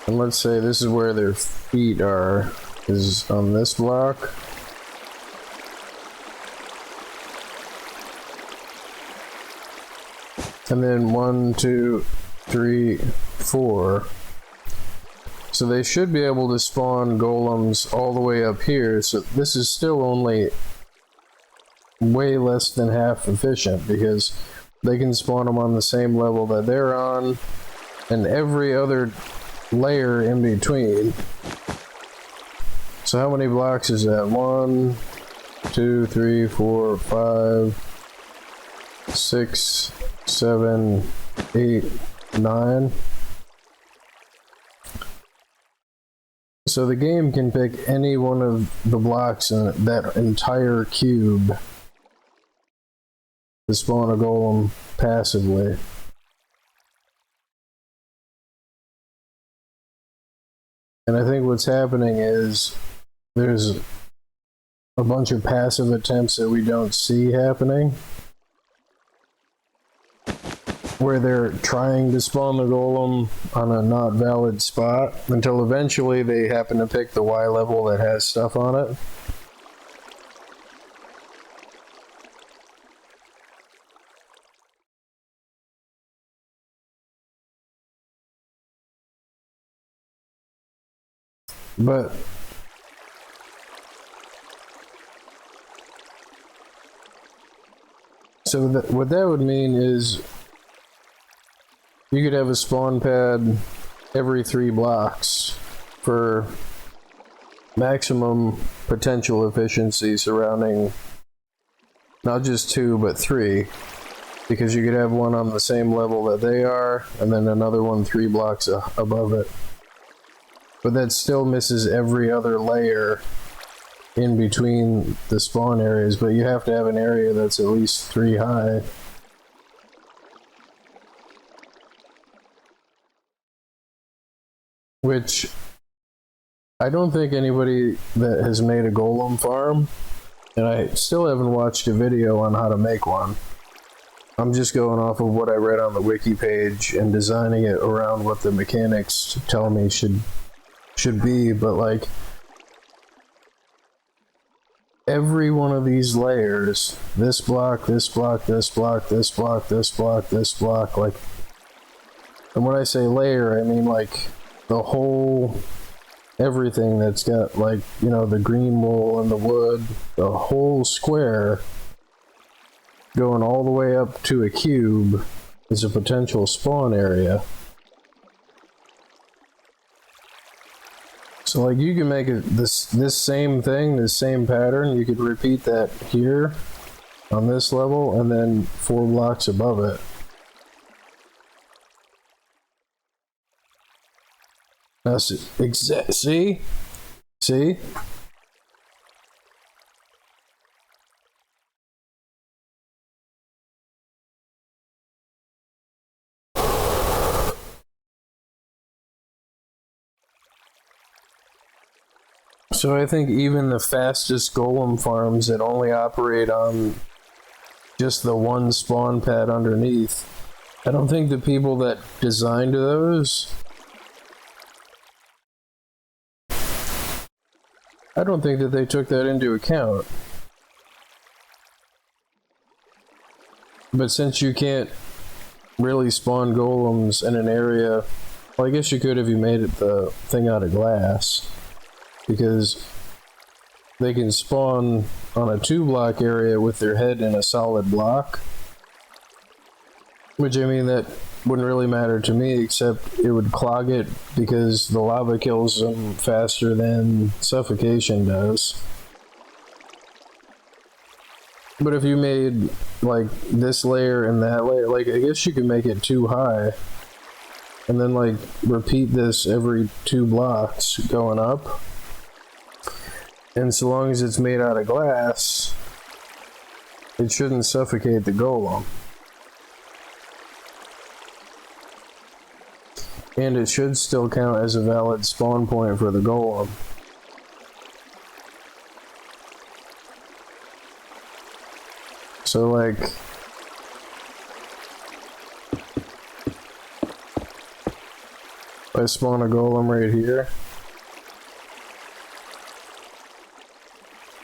and let's say this is where their feet are, is on this block. And then 1, 2, 3, 4. So they should be able to spawn golems all the way up here. So this is still only way less than half efficient, because they can spawn them on the same level that they're on, and every other layer in between. So how many blocks is that? 1, 2, 3, 4, 5, 6, 7, 8, 9. So the game can pick any one of the blocks in that entire cube to spawn a golem passively. And I think what's happening is there's a bunch of passive attempts that we don't see happening, where they're trying to spawn the golem on a not valid spot until eventually they happen to pick the Y level that has stuff on it. But so what that would mean is you could have a spawn pad every 3 blocks for maximum potential efficiency surrounding not just 2 but 3, because you could have one on the same level that they are and then another one 3 blocks above it. But that still misses every other layer in between the spawn areas, but you have to have an area that's at least 3 high. Which I don't think anybody that has made a golem farm, and I still haven't watched a video on how to make one. I'm just going off of what I read on the wiki page and designing it around what the mechanics tell me should be, but like every one of these layers, this block, this block, this block, this block, this block, this block, like, and when I say layer, I mean like the whole, everything that's got, like, you know, the green wool and the wood, the whole square going all the way up to a cube is a potential spawn area. So like you can make it this same thing, this same pattern, you could repeat that here on this level and then 4 blocks above it. Now see? So I think even the fastest golem farms that only operate on just the one spawn pad underneath, I don't think the people that designed those, I don't think that they took that into account. But since you can't really spawn golems in an area, well, I guess you could if you made it the thing out of glass, because they can spawn on a 2-block area with their head in a solid block, which, I mean, that wouldn't really matter to me, except it would clog it because the lava kills them faster than suffocation does. But if you made like this layer and that layer, like, I guess you could make it too high and then like repeat this every 2 blocks going up, and so long as it's made out of glass, it shouldn't suffocate the golem. And it should still count as a valid spawn point for the golem. So like, if I spawn a golem right here,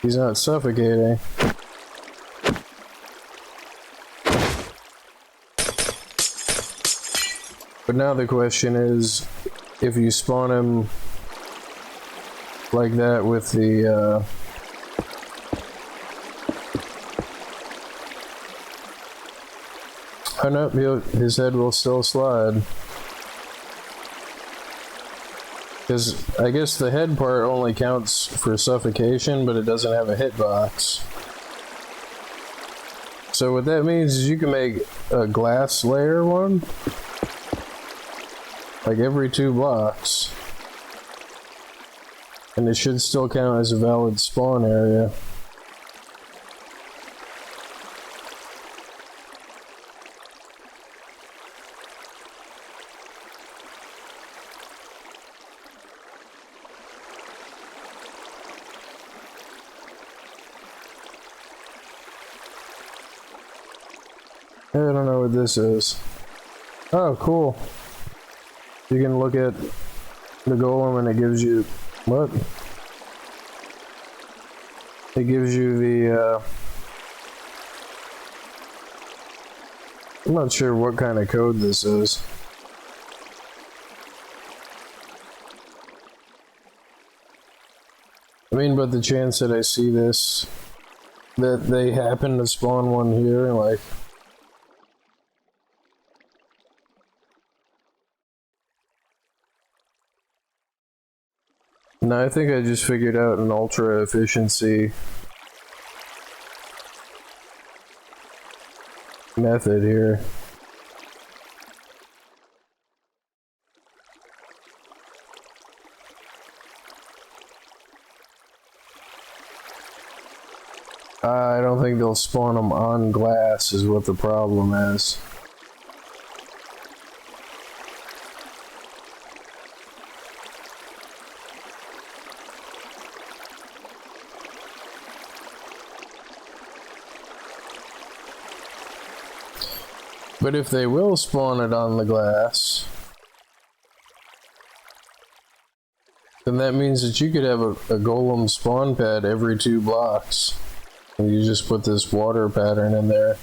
he's not suffocating. But now the question is, if you spawn him like that with the Oh no, his head will still slide. Because I guess the head part only counts for suffocation, but it doesn't have a hitbox. So what that means is you can make a glass layer one, like every 2 blocks. And it should still count as a valid spawn area. I don't know what this is. Oh, cool. You can look at the golem and it gives you... what? It gives you the... I'm not sure what kind of code this is. I mean, but the chance that I see this... that they happen to spawn one here, like... No, I think I just figured out an ultra efficiency method here. I don't think they'll spawn them on glass is what the problem is. But if they will spawn it on the glass, then that means that you could have a golem spawn pad every 2 blocks. And you just put this water pattern in there.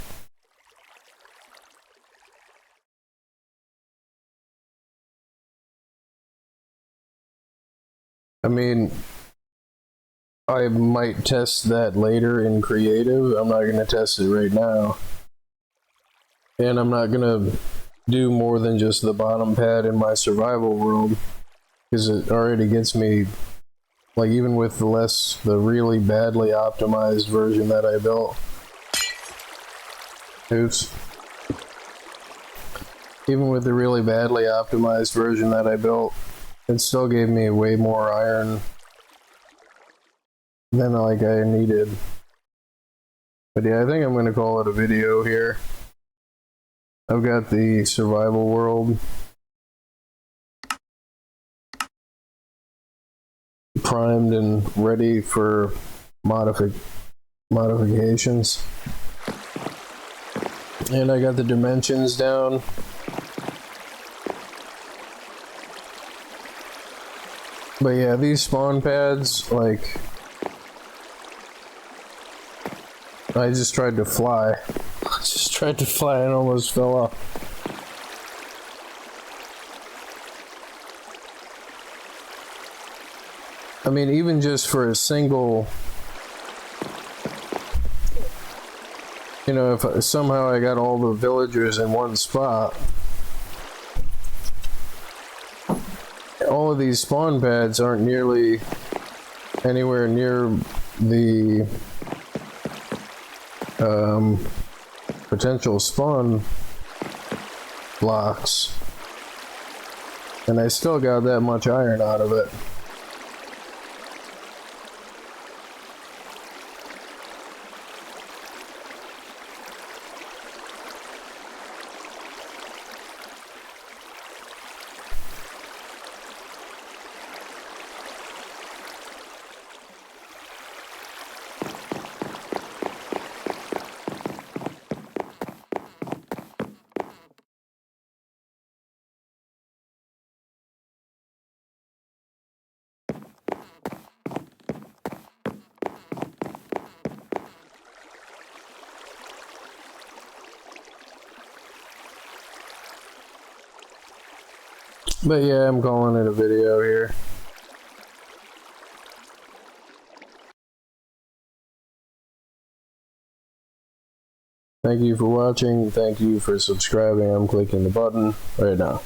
I mean, I might test that later in creative. I'm not going to test it right now. And I'm not going to do more than just the bottom pad in my survival world. Because it already gets me, like, even with the really badly optimized version that I built. Oops. Even with the really badly optimized version that I built, it still gave me way more iron than like I needed. But yeah, I think I'm going to call it a video here. I've got the survival world primed and ready for modifications. And I got the dimensions down. But yeah, these spawn pads, like, I just tried to fly. And almost fell off. I mean, even just for a single, you know, if somehow I got all the villagers in one spot, all of these spawn pads aren't nearly anywhere near the potential spawn blocks, and I still got that much iron out of it. But yeah, I'm calling it a video here. Thank you for watching. Thank you for subscribing. I'm clicking the button right now.